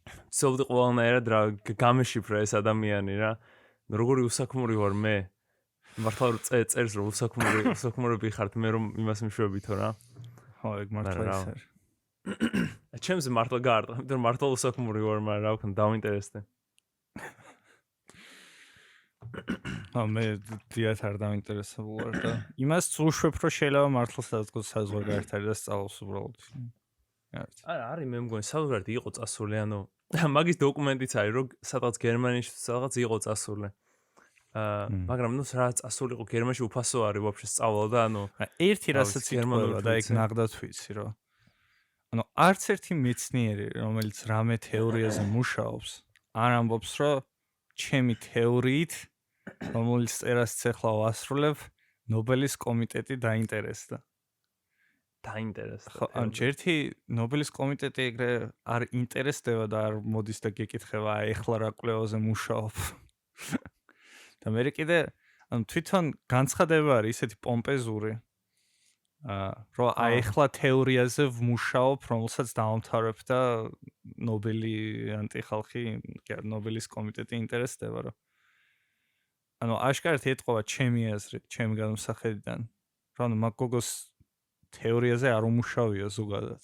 ცდილობდი ყველანაირად რა გამეშიფრა ეს ადამიანი რა. როგორი უსაქმური ვარ მე. მართლა რომ წერს რომ უსაქმურები ხართ, მე რომ იმას მშვებითო რა. ხო, ეგ მართლა ის არის. ჩემზე მართლა გაარტყა, იმიტომ რომ მართლა უსაქმური ვარ, მაგრამ რა ვქნა, დავინტერესდე. მე დიათ არ დავინტერესებული ვარ და იმას უშვებ, რომ შეიძლება მართლა სადღაც საზღვარგარეთ არის და სწავლობს უბრალოდ. არა, არის მე მგონი საზღვარგარეთ იყო წასული, ანუ მაგის დოკუმენტიც არის, რომ სადღაც გერმანიაში სადღაც იყო წასული. მაგრამ ნუ სადღაც წასული იყო გერმანიაში უფასო არის ვაფშე სწავლა და ანუ ერთი რასაც იტყუება და ეგ ნახდათ ვიცი რომ ანუ არც ერთი მეცნიერი რომელიც რამე თეორიაზე მუშაობს არ ამბობს რომ ჩემი თეორიით რომელიც წერას ახლა ვასრულებ ნობელის კომიტეტი დაინტერესდა. ხო, ან ერთი ნობელის კომიტეტი ეგრე არ ინტერესდება და არ მოდის და გეკითხება აი ახლა რა კვლევაზე მუშაობ. და მე კიდე ანუ თვითონ განცხადება არის ისეთი პომპეზური რომ აი ახლა თეორიაზე ვმუშაობ, რომელსაც დავამთავრებ და ნობელი ანტიხალხი, ნობელის კომიტეტი ინტერესდება რომ ანუ აშკარად ეთყობა ჩემი აზრით, ჩემი განმსახედიდან, რომ მაგ გოგოს თეორიაზე არ უმუშავია ზოგადად.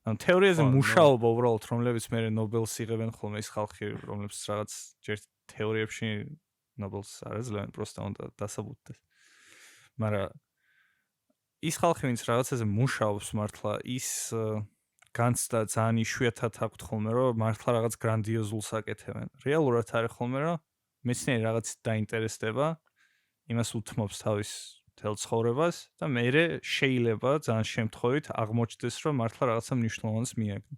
ანუ თეორიაზე მუშაობა უბრალოდ რომლებიც მე ნობელს იღებენ ხოლმე ის ხალხი, რომლებიც რაღაც ჯერ თეორიებში ნობელს არ ეძლევენ, პროსტა უნდა დასაბუთდეს. მაგრამ ის ხალხი, ვინც რაღაცაზე მუშაობს მართლა, ის განცდა ძალიან იშვიათად აქვთ ხოლმე, რომ მართლა რაღაც გრანდიოზულს აკეთებენ. რეალურად არის ხოლმე, რომ მეცნიერი რაღაც დაინტერესდება, იმას უთმობს თავის მთელ ცხოვრებას და მერე შეიძლება ძალიან შემთხვევით აღმოჩნდეს, რომ მართლა რაღაცა მნიშვნელოვანს მიაგნო.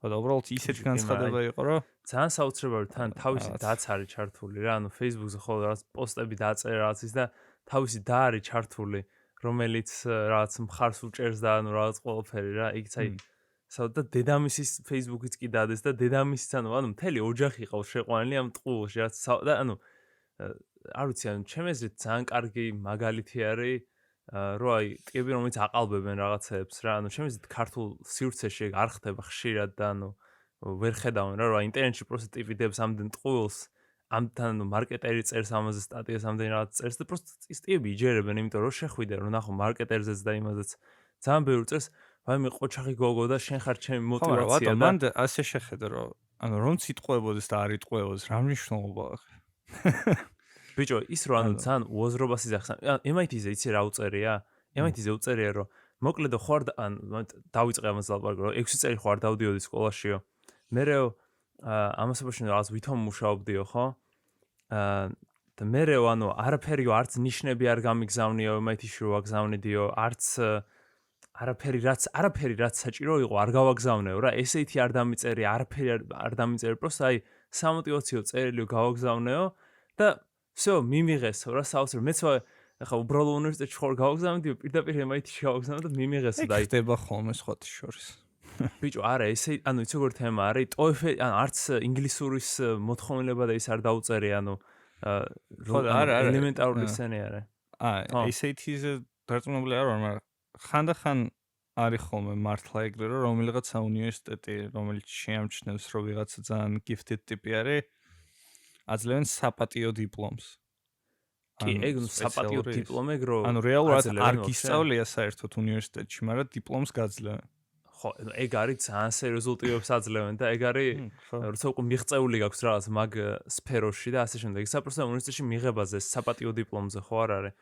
და უბრალოდ ისეთი განცხადება იყო, რომ ძალიან საოცრებაა თან თავისი დაც არის ჩართული რა, ანუ Facebook-ზე ხოლმე რაღაც პოსტები დაწერა რაღაც ის და თავისი და არის ჩართული, რომელიც რაღაც მხარს უჭერს და ანუ რაღაც ყველაფერი რა, იქ აი და დედამისის Facebook-იც კი დადეს და დედამისიც ანუ მთელი ოჯახი ყავს შეყვანილი ამ ტყუილში რაც და ანუ არ ვიცი, ანუ ჩემი აზრით ძალიან კარგი მაგალითი არის რომ აი ტყეები რომელიც აყალბებენ რაღაცებს რა, ანუ ჩემი აზრით ქართულ სივრცეში არ ხდება ხშირად და ანუ ვერ ხედავენ რა, რომ ინტერნეტში პროსტ ტიპი დებს ამდენ ტყუილს ამთან მარკეტერი წერს ამაზე სტატიას ამდენ რაღაც წერს და პროსტ ის ტიპი იჯერებენ, იმიტომ რომ შეხვიდე რომ ნახო მარკეტერზეც და იმაზეც ძალიან ბევრი წერს, ვაიმე ყოჩახი გოგო და შენ ხარ ჩემი მოტივაცია და მანდ ასე შეხედე რომ ანუ რომც იტყუებოდეს და არ იტყუებოდეს რა მნიშვნელობა აქვს. ბიჭო, ის რომ ანუ ძალიან უაზრობას იძახს. MIT-ზე იცი რა უწერია? MIT-ზე უწერია რომ მოკლედო ხوار ან დავიწყე ამას ლაპარაკი რომ 6 წელი ხوار დავდიოდი სკოლაშიო. მერე ამასობაში რაღაც ვითომ მუშაობდიო, ხო? და მერე ანუ არაფერიო არც ნიშნები არ გამიგზავნიო MIT-ში რო ვაგზავნიდიო, არც არაფერი რაც საჭირო იყო არ გავაგზავნეო რა. SAT არ დამიწერი, არაფერი არ დამიწერი, პროსტ აი სამოტივაციო წერილიო გავაგზავნეო და всё, მიმიღესო რა საოცრად. მეც ახლა უბრალო უნივერსიტეტში ხوار გავაგზავნიდიო, პირდაპირ MIT-ში გავაგზავნე და მიმიღესო და აი ხდება ხოლმე სხვათა შორის. ბიჭო, არა, ესე ანუ იცი როგორ თემა არის, TOEFL ან არც ინგლისურის მოთხოვნილება და ის არ დაუწერე, ანუ არა, ელემენტარული სცენი არის. SAT-ზე დარწმუნებული არ ვარ, მაგრამ ხანდახან არის ხოლმე მართლა ეგრე, რომ რომელიღაცა უნივერსიტეტი, რომელიც შეამჩნევს, რომ ვიღაცა ძალიან gifted ტიპი არის, აძლევენ საპატიო დიპლომს. კი, ეგ საპატიო დიპლომი ეგრო. ანუ რეალურად არ გისწავლია საერთოდ უნივერსიტეტში, მაგრამ დიპლომს გაძლევენ. ხო, ეგ არის ძალიან სერიოზულ ტიპებს აძლევენ და ეგ არის როცა უკვე მიღწეული გაქვს რაღაც მაგ სფეროში და ასე შემდეგ. საპროსტა უნივერსიტეტში მიღებაზე საპატიო დიპლომზე ხო არ არის.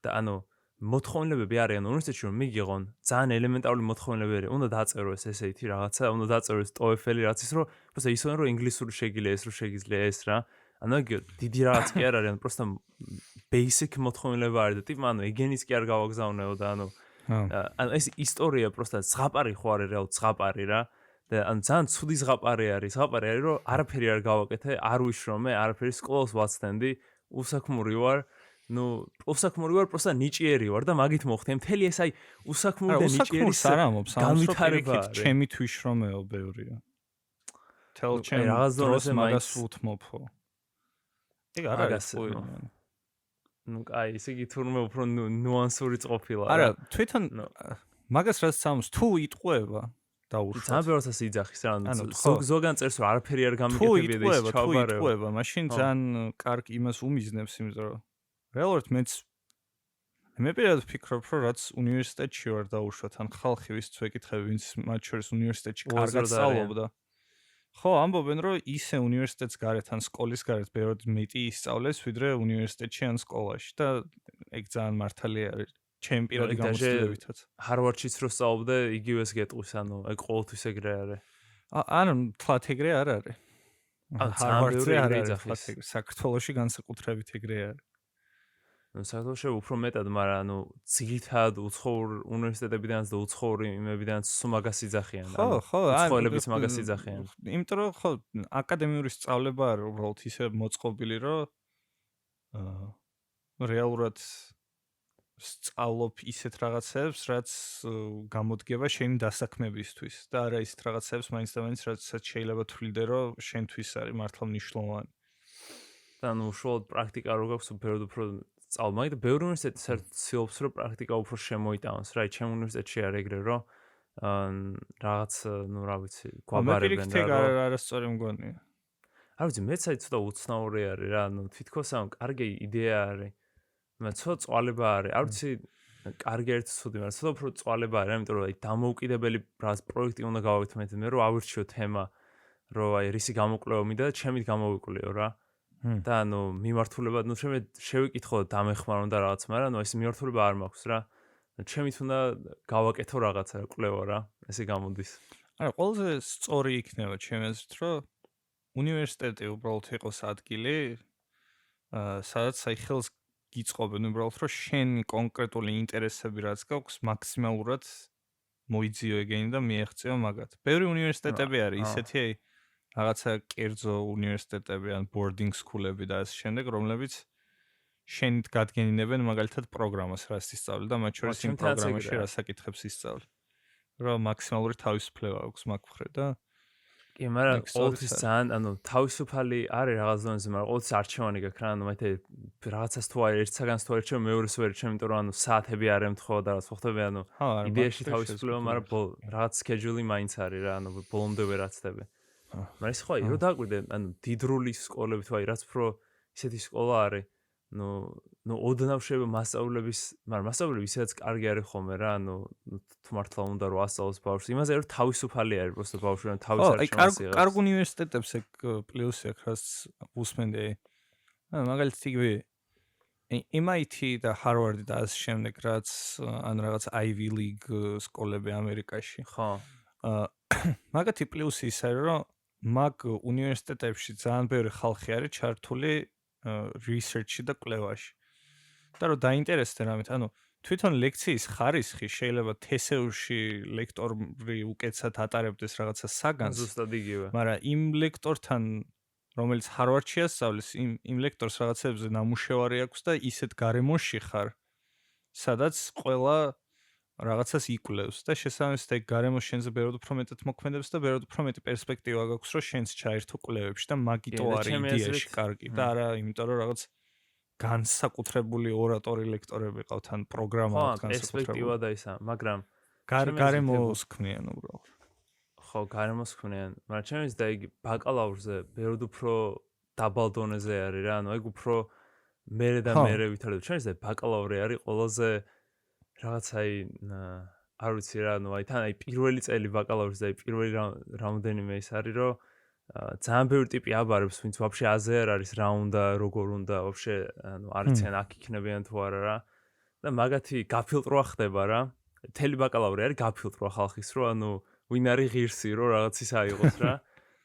და ანუ მოთხოვნილებები არიან უნივერსიტეტში რომ მიგიღონ, ძალიან ელემენტარული მოთხოვნილებები არის. უნდა დააწერო ეს SAT რაღაცა, უნდა დააწერო ეს TOEFL რაც ის რომ პროსტა ისე რომ ინგლისური შეგიძლია ეს, რომ შეგიძლია ეს რა. ანუ ეგ დიდი რაღაც კი არ არის, ანუ პროსტა basic მოთხოვნილება არის და ტიპ ანუ ეგენიც კი არ გავაგზავნეო და ანუ ანუ ეს ისტორია პროსტა ზღაპარი ხო არის რეალურად ზღაპარი რა და ანუ ძალიან ცუდი ზღაპარი არის რომ არაფერი არ გავაკეთე, არ ვიშრომე, არაფერი სკოლას ვაცდენდი, უსაქმური ვარ, ნუ უსაქმური ვარ, პროსტა ნიჭიერი ვარ და მაგით მოხდე. მთელი ეს აი უსაქმური და ნიჭიერი განვითარება ჩემი თვიშრომეო ბევრია. თელ ჩემ დროს მაგას უთმობო. ეგ არ არის ყოლა. ნუ აი ესე იგი თურმე უფრო ნუანსურიც ყოფილა. არა, თვითონ მაგას რაც სამს თუ იტყუება დაუშვათ. ძალიან ბევრსაც იძახის რა, ზოგან წერს რომ არაფერი არ გამიგებია და ის ჩავაბარეო. თუ იტყუება, მაშინ ძალიან კარგ იმას უმიზნებს, იმიტომ რომ რეალურად მეც მე პირადად ვფიქრობ, რომ რაც უნივერსიტეტში ვარ დაუშვათ, ან ხალხი ვის ვეკითხები, ვინც მათ შორის უნივერსიტეტში კარგად სწავლობდა. ხო, ამბობენ, რომ ისე უნივერსიტეტს გარეთ ან სკოლის გარეთ ბევრად მეტი ისწავლეს, ვიდრე უნივერსიტეტში ან სკოლაში და ეგ ძალიან მართალია არის. ჩემი პირადი გამოცდილებითაც. ჰარვარდშიც რო სწავლობდე, იგივეს გეტყვის, ანუ ეგ ყოველთვის ეგრე არის. ანუ თლათ ეგრე არ არის. ჰარვარდზე არ არის. საქართველოში განსაკუთრებით ეგრე არის. საქართველოში უფრო მეტად, მაგრამ ანუ ძირითადად უცხოურ უნივერსიტეტებიდანაც და უცხოური იმებიდანაც სულ მაგას იძახიან. ხო, უცხოელებიც მაგას იძახიან. იმიტომ რომ ხო, აკადემიური სწავლება არის უბრალოდ ისე მოწყობილი, რომ რეალურად სწავლობ ისეთ რაღაცებს, რაც გამოდგება შენი დასაქმებისთვის და არა ისეთ რაღაცებს მაინც და მაინც რაც შეიძლება თვლიდე, რომ შენთვის არის მართლა მნიშვნელოვანი. და ანუ უშუალოდ პრაქტიკა რო გაქვს უფრო უფრო სწავლმა და ბევრი უნივერსიტეტი ცდილობს რომ პრაქტიკა უფრო შემოიტანოს რა ჩემ უნივერსიტეტში არის ეგრე რომ რაღაც ნუ რა ვიცი გვაბარებენ რა არასწორი მგონია არ ვიცი მეც აი ცოტა უცნაური არის რა ნუ თითქოს ამ კარგი იდეა არის მაგრამ ცოტა წვალება არის არ ვიცი კარგი ერთ ცუდი მაგრამ ცოტა უფრო წვალება არის იმიტომ რომ აი დამოუკიდებელი რაღაც პროექტი უნდა გავაკეთოთ მე რომ ავირჩიო თემა რომ აი რისი გამოკვლევა მინდა და ჩემით გამოვიკვლიო რა და ანუ მიმართულება ნუ შევიკითხო დამეხმარო და რაღაც მაგრამ ნუ ეს მიმართულება არ მაქვს რა ჩემით უნდა გავაკეთო რაღაცა რა კვლევა რა ესე გამოდის არა ყველაზე სწორი იქნება ჩემი აზრით რომ უნივერსიტეტი უბრალოდ იყოს ადგილი სადაც აი ხელს გიწყობენ უბრალოდ რომ შენი კონკრეტული ინტერესები რაც გაქვს მაქსიმალურად მოიძიო ეგენი და მიეღწეო მაგათ ბევრი უნივერსიტეტები არის ისეთი აი რაღაცა კერძო უნივერსიტეტები ან boarding school-ები და ასე შემდეგ, რომლებიც შენით გადგენინებენ მაგალითად პროგრამას, რაც ისწავლე და მათ შორის იმ პროგრამაში რა საკითხებს ისწავლე. რომ მაქსიმალური თავისუფლება აქვს მაგ მხრე და კი, მაგრამ ყოველთვის ძალიან, ანუ თავისუფალი არის რაღაც დონეზე, მაგრამ ყოველთვის არჩევანი გაქვს რა, ანუ მეთე რაღაცას თუ არ ერთ საგანს თუ არ ერჩევ, მეორეს ვერ ერჩევ, იმიტომ რომ ანუ საათები არ ემთხოვა და რაც ხდება, ანუ იდეაში თავისუფლება, მაგრამ რაღაც schedule-ი მაინც არის რა, ანუ ბოლომდე ვერ აცდები. მაგრამ ის ხო აი რო დააკვირდე ანუ დიდრული სკოლები თუ აი რაც უფრო ისეთი სკოლა არის ნუ ოდნავ შეიძლება მასწავლებლების მაგრამ მასწავლებლები ისედაც კარგი არის ხოლმე რა ანუ თუ მართლა უნდა რომ ასწავლოს ბავშვს იმაზე რომ თავისუფალი არის просто ბავშვი რომ თავის არჩევანს იღებს კარგ უნივერსიტეტებს ეგ პლუსი აქვს რაც უსმენდი ანუ მაგალითად იგივე MIT და Harvard და ასე შემდეგ რაც ან რაღაც Ivy League სკოლები ამერიკაში ხო მაგათი პლუსი ის არის რომ მაგ უნივერსიტეტებში ძალიან ბევრი ხალხი არის ჩართული research-ში და კვლევაში. და რომ დაინტერესდე რამით, ანუ თვითონ ლექციის ხარისხი შეიძლება TSU-ში ლექტორი უკეთესად ატარებდეს რაღაცა საგანს. ზუსტად იგივე. მაგრამ იმ ლექტორთან, რომელიც Harvard-ში ასწავლის, იმ ლექტორს რაღაცებზე ნამუშევარი აქვს და ისეთ გარემოში ხარ, სადაც ყველა რაღაცას იკვლევს და შესაბამისად ეგ გარემო შენზე ბევრად უფრო მეტად მოქმედებს და ბევრად უფრო მეტი პერსპექტივა გაქვს რომ შენს ჩაერთო კვლევებში და მაგიტო არის იდეაში კარგი და არა იმიტომ რომ რაღაც განსაკუთრებული ორატორი ლექტორები ყავთ ან პროგრამა აქვს განსაკუთრებული პერსპექტივა და ისა მაგრამ გარემოს ქმნიან უბრალოდ ხო გარემოს ქმნიან მაგრამ ჩემს და იგი ბაკალავრზე ბევრად უფრო დაბალ დონეზე არის რა ანუ ეგ უფრო მერე და მერე ვითარდება ჩემს და ბაკალავრი არის ყველაზე რაღაც აი არ ვიცი რა ნუ აი თან აი პირველი წელი ბაკალავრის და აი პირველი რაუნდენიმე ის არის რომ ძალიან ბევრი ტიპი აბარებს ვინც ვაფშე აზე არ არის რა უნდა როგორ უნდა ვაფშე ანუ არ იციან აქ იქნებიან თუ არა რა და მაგათი გაფილტრვა ხდება რა მთელი ბაკალავრი არის გაფილტრვა ხალხის რომ ანუ ვინ არის ღირსი რომ რაღაც ის აიღოს რა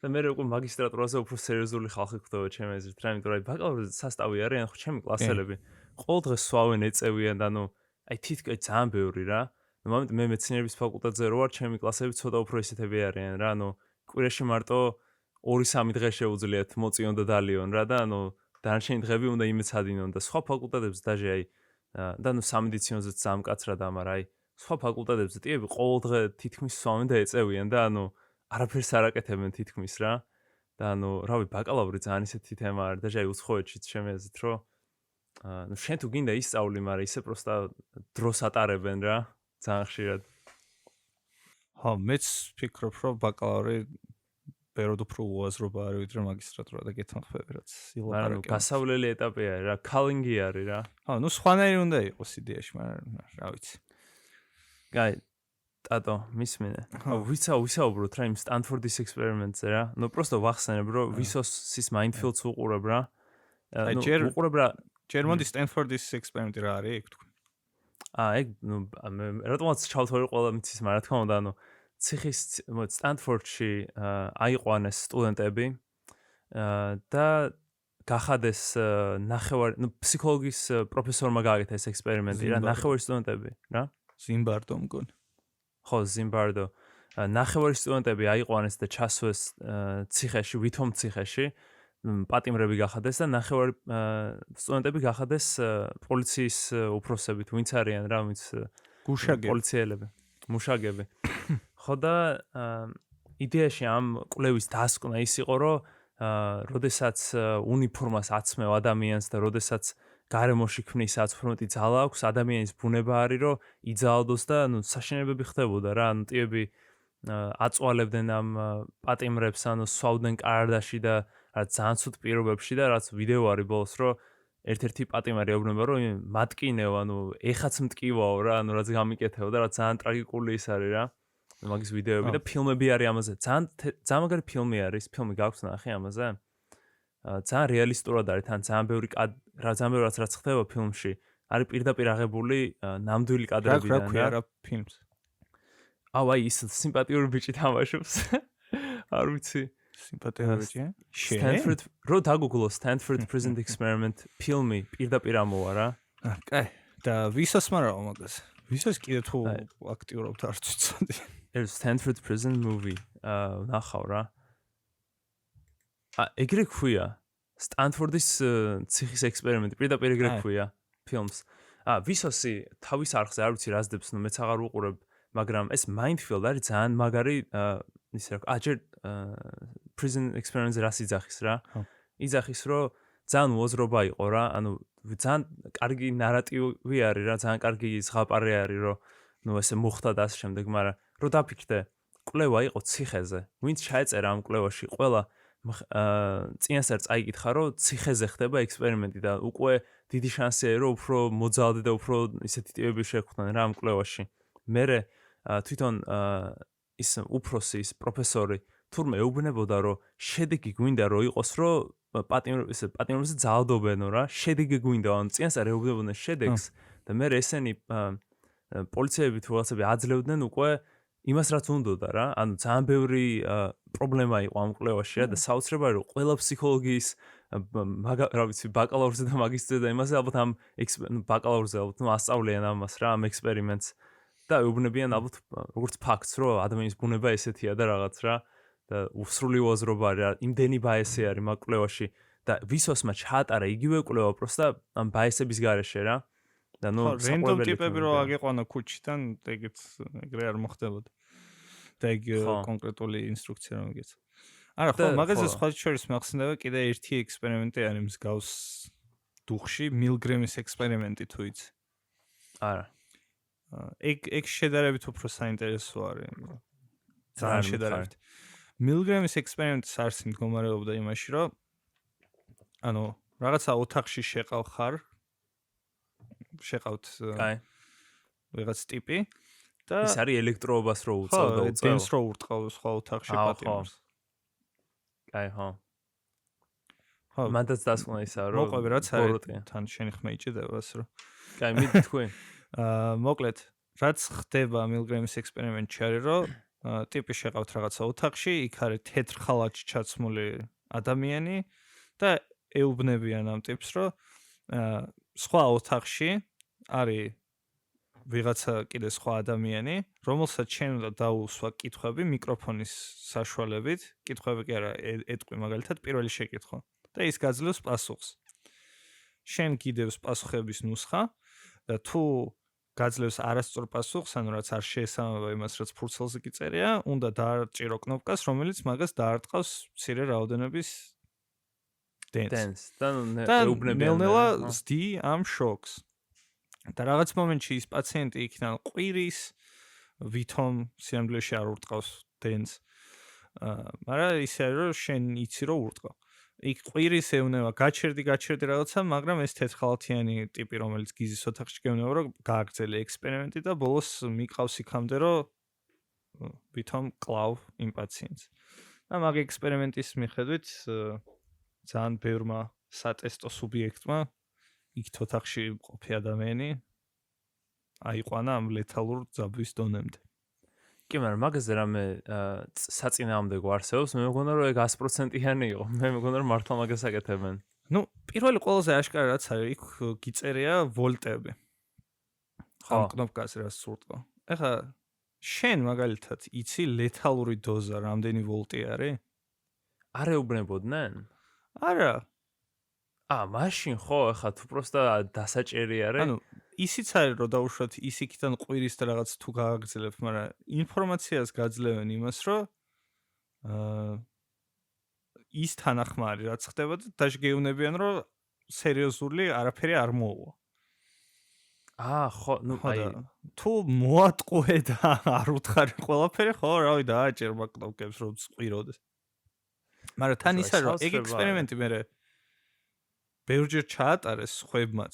და მე უკვე მაგისტრატურაზე უფრო სერიოზული ხალხი ხდება ჩემი აზრით რა იმიტომ რომ აი ბაკალავრის სასტავი არიან ხო ჩემი კლასელები ყოველდღე სვავენ ეწევიან და ანუ აი თითქოს ძალიან ბევრი რა. მომენტ მე მეცნიერების ფაკულტეტზე რო ვარ, ჩემი კლასები ცოტა უფრო ისეთები არიან რა. ანუ კვირაში მარტო 2-3 დღე შეუძლიათ მოწიონ და დალიონ რა და ანუ დანარჩენი დღები უნდა იმეცადინონ და სხვა ფაკულტეტებს დაჟე აი და ანუ სამედიცინოზეც სამკაცრა და მაგრამ აი სხვა ფაკულტეტებზე ტიპები ყოველდღე თითქმის სვამენ და ეწევიან და ანუ არაფერს არ აკეთებენ თითქმის რა. და ანუ რავი ბაკალავრი ძალიან ისეთი თემა არის და აი უცხოეთშიც შემეაზეთ რომ ну შენ თუ გინდა ისწავლი, მაგრამ ისე პროსტა დროს ატარებენ რა, ძალიან ხშირად. ხო, მეც ვფიქრობ, რომ ბაკალავრი ბევრად უფრო უაზრობა არის ვიდრე მაგისტრატურა და გეთანხმები რაც ილაპარაკე. გასავლელი ეტაპია რა, კალინგი არის რა. ნუ სხვანაირი უნდა იყოს იდეაში, მაგრამ რა ვიცი. კაი, ტატო, მისმინე. ვისაუბროთ რა იმ სტანფორდის ექსპერიმენტზე რა. ნუ პროსტო ვახსენებ რომ ვისოსის მაინდფილდს უყურებ რა. უყურებ რა. ჯერ მოდი სტანფორდის ექსპერიმენტი რა არის ეგ თქვი. ეგ ნუ რატომაც ჩავთვალე ყველა მიცის, მაგრამ რა თქმა უნდა, ანუ ციხის სტანფორდში აიყვანეს სტუდენტები და გახადეს ნახევარი, ნუ ფსიქოლოგიის პროფესორმა გააკეთა ეს ექსპერიმენტი რა, ნახევარი სტუდენტები რა. ზიმბარდო მგონი. ხო, ზიმბარდო. ნახევარი სტუდენტები აიყვანეს და ჩასვეს ციხეში, ვითომ ციხეში. პატიმრები გახადეს და ნახევარი სტუდენტები გახადეს პოლიციის უფროსებით, ვინც არიან რა, ვინც პოლიციელები, მუშაგები. ხო და იდეაში ამ კვლევის დასკვნა ის იყო, რომ როდესაც უნიფორმას აცმევ ადამიანს და როდესაც გარემოში ქმნის 10% ძალა აქვს, ადამიანის ბუნება არის, რომ იძალდოს და ნუ საშინელებები ხდებოდა რა, ანუ ტიპები აწვალებდნენ ამ პატიმრებს, ანუ სვავდნენ კარდაში და რაც ძალიან ცუდ პირობებში და რაც ვიდეო არის ბოლოს, რომ ერთ-ერთი პატიმარი ეუბნება, რომ მატკინეო, ანუ ეხაც მტკივაო რა, ანუ რაც გამიკეთეო და რაც ძალიან ტრაგიკული ის არის რა. მაგის ვიდეოები და ფილმები არის ამაზე. ძალიან მაგარი ფილმი არის, ფილმი გაქვს ნახე ამაზე. ძალიან რეალისტურად არის, თან ძალიან ბევრი რაც ხდება ფილმში, არის პირდაპირ აღებული ნამდვილი კადრებიდან. რა ქვია რა ფილმს? აი ის სიმპათიური ბიჭი თამაშობს. არ ვიცი. სიმპათიური ბიჭი? Stanford, რო დაგუგლო Stanford Prison Experiment ფილმი პირდაპირ ამოვა რა. კაი, და ვისოსმა რა მაგას? ვისოს კიდე თუ აქტიურობთ არც ვიცოდი. ეს Stanford Prison movie. ნახავ რა. ეგრე ქვია. Stanford-ის ციხის ექსპერიმენტი პირდაპირ ეგრე ქვია ფილმს. ვისოსი თავის არხზე არ ვიცი რასდებს, ნუ მეც აღარ ვუყურებ, მაგრამ ეს Mindfield არის ძალიან მაგარი ისე რა, ჯერ prison experiment-ზე რას იძახის რა. იძახის, რომ ძალიან უაზრობა იყო რა, ანუ ძალიან კარგი ნარატივი არის რა, ძალიან კარგი ზღაპარი არის, რომ ნუ ესე მოხდა და ასე შემდეგ, მაგრამ რო დაფიქრდე, კვლევა იყო ციხეზე. ვინც ჩაეწერა ამ კვლევაში, ყველა წინასწარ წაიკითხა, რომ ციხეზე ხდება ექსპერიმენტი და უკვე დიდი შანსია, რომ უფრო მოძალდე და უფრო ისეთი ტიპები შეხვდნენ რა ამ კვლევაში. მერე თვითონ ის უფროსი, ის პროფესორი თურმე ეუბნებოდა, რომ შედეგი გვინდა რომ იყოს, რომ პატიმრებზე ძალდობენო რა, შედეგი გვინდა, ანუ წინასწარ ეუბნებოდნენ შედეგს და მერე ესენი პოლიციები თუ რაღაცები აძლევდნენ უკვე იმას რაც უნდოდა რა, ანუ ძალიან ბევრი პრობლემა იყო ამ კვლევაში რა და საოცრებაა რომ ყველა ფსიქოლოგიის რა ვიცი ბაკალავრზე და მაგისტრზე და იმაზე ალბათ ამ ბაკალავრზე ალბათ ნუ ასწავლიან ამას რა, ამ ექსპერიმენტს და ეუბნებიან ალბათ როგორც ფაქტს რომ ადამიანის ბუნება ესეთია და რაღაც რა და უსრული უაზრობა არის რა, იმდენი ბაესი არის მაგ კვლევაში და ვისოსმა ჩაატარა იგივე კვლევა პროსტა ამ ბაესების გარეშე რა. და ნუ რენდომ ტიპები რო აგეყვანა ქუჩიდან, ეგეც ეგრე არ მოხდებოდა. და ეგ კონკრეტული ინსტრუქცია რომ მიგეცა. არა, ხო, მაგაზე სხვა შორის მახსენდება კიდე ერთი ექსპერიმენტი არის მსგავს დუხში, მილგრემის ექსპერიმენტი თუ იცი. არა. ეგ შედარებით უფრო საინტერესო არის. ძალიან შედარებით. მილგრემის ექსპერიმენტის არსი მდგომარეობდა იმაში, რომ ანუ რაღაცა ოთახში შეყავთ ვიღაც ტიპი და ის არის ელექტროობას რო უწევდა უწევ. დენს რო ურტყავს სხვა ოთახში პატიმრს. აი ხო. მანდაც დასკვნა ისა რომ მოყვები რაც არის თან შენი ხმა იჭდება ასე რომ. კაი მიდი თქვენ. მოკლედ რაც ხდება მილგრემის ექსპერიმენტში არის რომ ტიპი შეყავთ რაღაცა ოთახში, იქ არის თეთრ ხალათში ჩაცმული ადამიანი და ეუბნებიან ამ ტიპს რომ სხვა ოთახში არის ვიღაცა კიდე სხვა ადამიანი, რომელსაც შენ უნდა დაუსვა კითხვები მიკროფონის საშუალებით, კითხვები კი არა, ეტყვი მაგალითად პირველი შეკითხვა და ის გაძლევს პასუხს. შენ გიდევს პასუხების ნუსხა და თუ გაძლევს არასწორ პასუხს, ანუ რაც არ შეესაბამება იმას, რაც ფურცელზე კი წერია, უნდა დაარჭირო კნოპკას, რომელიც მაგას დაარტყავს მცირე რაოდენობის დენს. და ნელ-ნელა ზდი ამ შოკს. და რაღაც მომენტში ის პაციენტი იქიდან ყვირის, ვითომ სიამბლეში არ ურტყავს დენს. მაგრამ ისე არის რომ შენ იცი რომ ურტყო. იქ ყვირის ეუნება გაჩერდი რაღაცა, მაგრამ ეს თეთხალათიანი ტიპი რომელიც გიზის ოთახში გეუნება რომ გააგრძელე ექსპერიმენტი და ბოლოს მიყავს იქამდე რომ ვითომ კლავ იმ პაციენტს. და მაგ ექსპერიმენტის მიხედვით ძალიან ბევრმა სატესტო სუბიექტმა იქ ოთახში მყოფი ადამიანი აიყვანა ამ ლეთალურ ძაბვის დონემდე. კი, მაგრამ მაგაზე რამე საწინააღმდეგო არსებობს, მე მგონა რომ ეგ 100%-იანი იყო. მე მგონა რომ მართლა მაგას აკეთებენ. ნუ, პირველი ყველაზე აშკარა რაც არის, იქ გიწერია ვოლტები. ამ კნოპკაზე რაც სურტყო. ეხლა შენ მაგალითად იცი ლეთალური დოზა რამდენი ვოლტი არის? არ ეუბნებოდნენ? არა. მაშინ ხო, ეხლა თუ პროსტა დასაჭერი არის. ანუ ისიც არის რომ დაუშვათ ის იქიდან ყვირის და რაღაც თუ გააგრძელებ, მაგრამ ინფორმაციას გაძლევენ იმას, რომ ის თანახმარი რაც ხდება და დაშგეუნებიან, რომ სერიოზული არაფერი არ მოუვა. ხო, ნუ აი თუ მოატყუე და არ უთხარი ყველაფერი, ხო, რავი, დააჭერ მაგ კნოპკებს რომ წყვიროდეს. მაგრამ თან ის არის რომ ეგ ექსპერიმენტი მე ბევრჯერ ჩაატარეს ხვებმაც.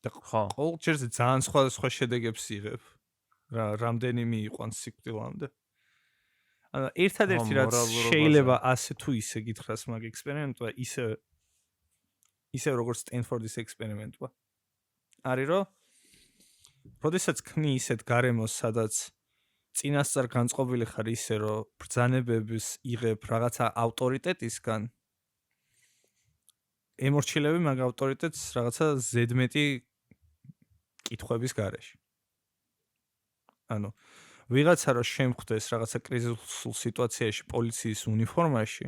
და ყოველჯერზე ძალიან სხვა შედეგებს იღებ. რამდენი მიიყვანს სიკვდილამდე. ანუ ერთადერთი რაც შეიძლება ასე თუ ისე გითხრას მაგ ექსპერიმენტმა, ისე როგორც სტენფორდის ექსპერიმენტმა. არის რომ როდესაც ქმნი ისეთ გარემოს, სადაც წინასწარ განწყობილი ხარ ისე რომ ბრძანებებს იღებ რაღაცა ავტორიტეტისგან, ემორჩილები მაგ ავტორიტეტს რაღაცა ზედმეტი კითხვების გარეშე. ანუ ვიღაცა რომ შემხვდეს რაღაცა კრიზისულ სიტუაციაში პოლიციის უნიფორმაში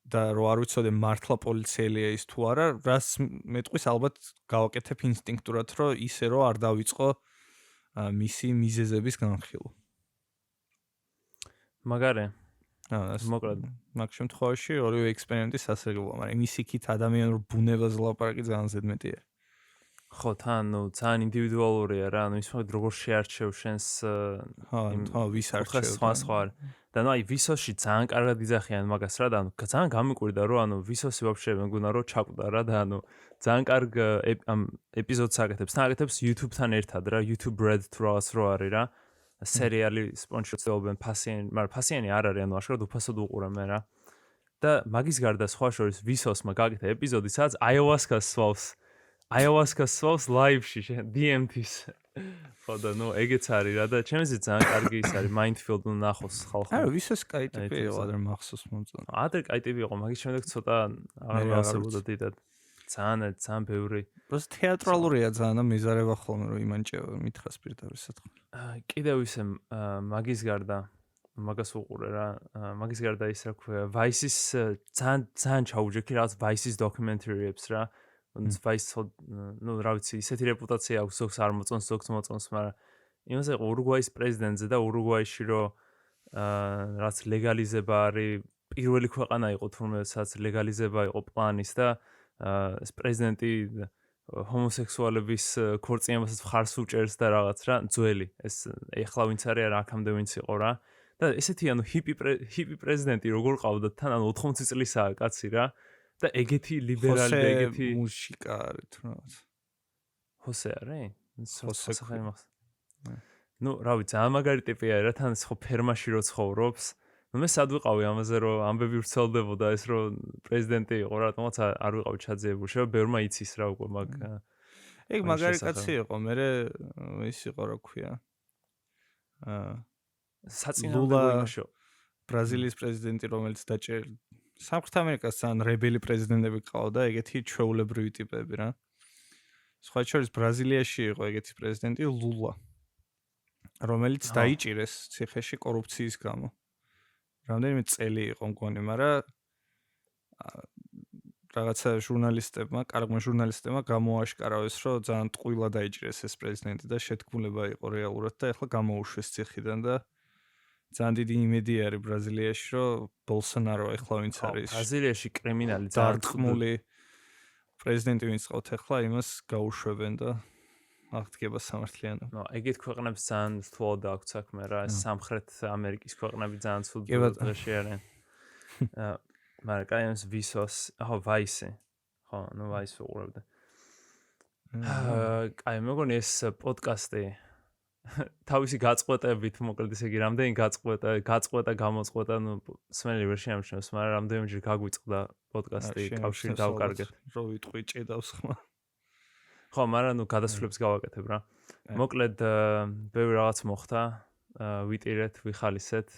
და რო არ ვიცოდე მართლა პოლიციელია ის თუ არა, რას მეტყვის ალბათ გავაკეთებ ინსტინქტურად, რომ ისე რომ არ დავიწყო მისი მიზეზების განხილვა. მაგარი. მოკლედ, მაგ შემთხვევაში ორივე ექსპერიმენტი სასრიგოა, მაგრამ იმის იქით ადამიანურ ბუნებას ლაპარაკი ძალიან ზედმეტია. ხო, თან, ნუ ძალიან ინდივიდუალურია რა, ანუ ის როგორ შეარჩევ შენს ვის არჩევ. სხვა არის. და ნუ აი ვისოში ძალიან კარგად იძახიან მაგას რა და ანუ ძალიან გამიკვირდა რომ ანუ ვისოსი ვაფშე მეგონა რომ ჩაკვდა რა და ანუ ძალიან კარგ ამ ეპიზოდს აკეთებს. თან აკეთებს YouTube-თან ერთად რა, YouTube Red თუ რაღაც რო არის რა. სერიალი სპონსორობენ ფასიანი, მაგრამ ფასიანი არ არის, ანუ აშკარად უფასოდ უყურე მე რა. და მაგის გარდა სხვა შორის ვისოსმა გაკეთა ეპიზოდი, სადაც ayahuasca swells live-ში DMT-ს. ხო და ნუ ეგეც არის რა და ჩემზე ძალიან კარგი ის არის mindfield ნუ ნახოს ხალხმა. არა, ვისაც კაი ტიპი იყო, ადრე მახსოვს მომწონა. ადრე კაი ტიპი იყო, მაგის შემდეგ ცოტა აღარ გავასებოდა დიდად. ძალიან ბევრი. просто თეატრალურია ძალიან და მეზარება ხოლმე რომ იმანჭევა მითხრას პირდაპირ სათხარ. კიდევ ისე მაგის გარდა მაგას უყურე რა. მაგის გარდა ის რა ქვია, Vice-ის ძალიან ჩაუჯექი რაღაც Vice-ის დოკუმენტარიებს რა. Vice, ნუ რა ვიცი, ისეთი რეპუტაცია აქვს, ზოგს არ მოწონს, ზოგს მოწონს, მაგრამ იმაზე იყო ურუგვაის პრეზიდენტზე და ურუგვაიში რომ რაც ლეგალიზება არის, პირველი ქვეყანა იყო თურმე, სადაც ლეგალიზება იყო პლანის და ეს პრეზიდენტი ჰომოსექსუალების ქორწინებასაც მხარს უჭერს და რაღაც რა, ძველი. ეს ეხლა ვინც არის რა, აქამდე ვინც იყო რა. და ესეთი ანუ ჰიპი პრეზიდენტი როგორ ყავდა თან, ანუ 80 წლისაა კაცი რა. და ეგეთი ლიბერალი და ეგეთი მუსიკა არის თუ რაღაც. ხოსე არის? ხოსე ხაიმას. ნუ რა ვიცი, ამ მაგარი ტიპი არის რა, თან ხო ფერმაში რო ცხოვრობს. ნუ მე სად ვიყავი ამაზე რომ ამბები ვრცელდებოდა ეს რომ პრეზიდენტი იყო რა, თუმცა არ ვიყავი ჩაძიებული. შეიძლება ბევრმა იცის რა უკვე მაგ ეგ მაგარი კაცი იყო, მე ის იყო რა ქვია. საწინააღმდეგო იმაშო. ბრაზილიის პრეზიდენტი რომელიც დაჭერ სამხრეთ ამერიკას ძალიან რებელი პრეზიდენტები ყავდა, ეგეთი ჩვეულებრივი ტიპები რა. სხვა შორის ბრაზილიაში იყო ეგეთი პრეზიდენტი ლულა, რომელიც დაიჭირეს ციხეში კორუფციის გამო. რამდენიმე წელი იყო მგონი, მაგრამ რაღაცა ჟურნალისტებმა, კარგმა ჟურნალისტებმა გამოაშკარავეს, რომ ძალიან ტყუილა დაიჭირეს ეს პრეზიდენტი და შეთქმულება იყო რეალურად და ეხლა გამოუშვეს ციხიდან და ძალიან დიდი იმედი არის ბრაზილიაში, რომ ბოლსონარო ეხლა ვინც არის ბრაზილიაში კრიმინალი დარტყმული პრეზიდენტი ვინც ყავთ ეხლა, იმას გაუშვებენ და აღდგება სამართლიანობა. ნუ ეგეთ ქვეყნებს ძალიან რთულად აქვს საქმე რა, ეს სამხრეთ ამერიკის ქვეყნები ძალიან ცუდ დღეში არიან. მაგრამ კაი ეს ვისოს, ვაისი. ხო, ნუ ვაის უყურებდა. კაი, მეგონი ეს პოდკასტი თავისი გაწყვეტებით, მოკლედ ესე იგი, რამდენი გაწყვეტა, გამოწყვეტა, ნუ სმელი ვერ შეამჩნევს, მაგრამ რამდენიმეჯერ გაგვიწყდა პოდკასტი კავშირი დავკარგეთ. რო ვიტყვი ჭედავს ხმა. ხო, მაგრამ ნუ გადასვლებს გავაკეთებ რა. მოკლედ ბევრი რაღაც მოხდა, ვიტირეთ, ვიხალისეთ.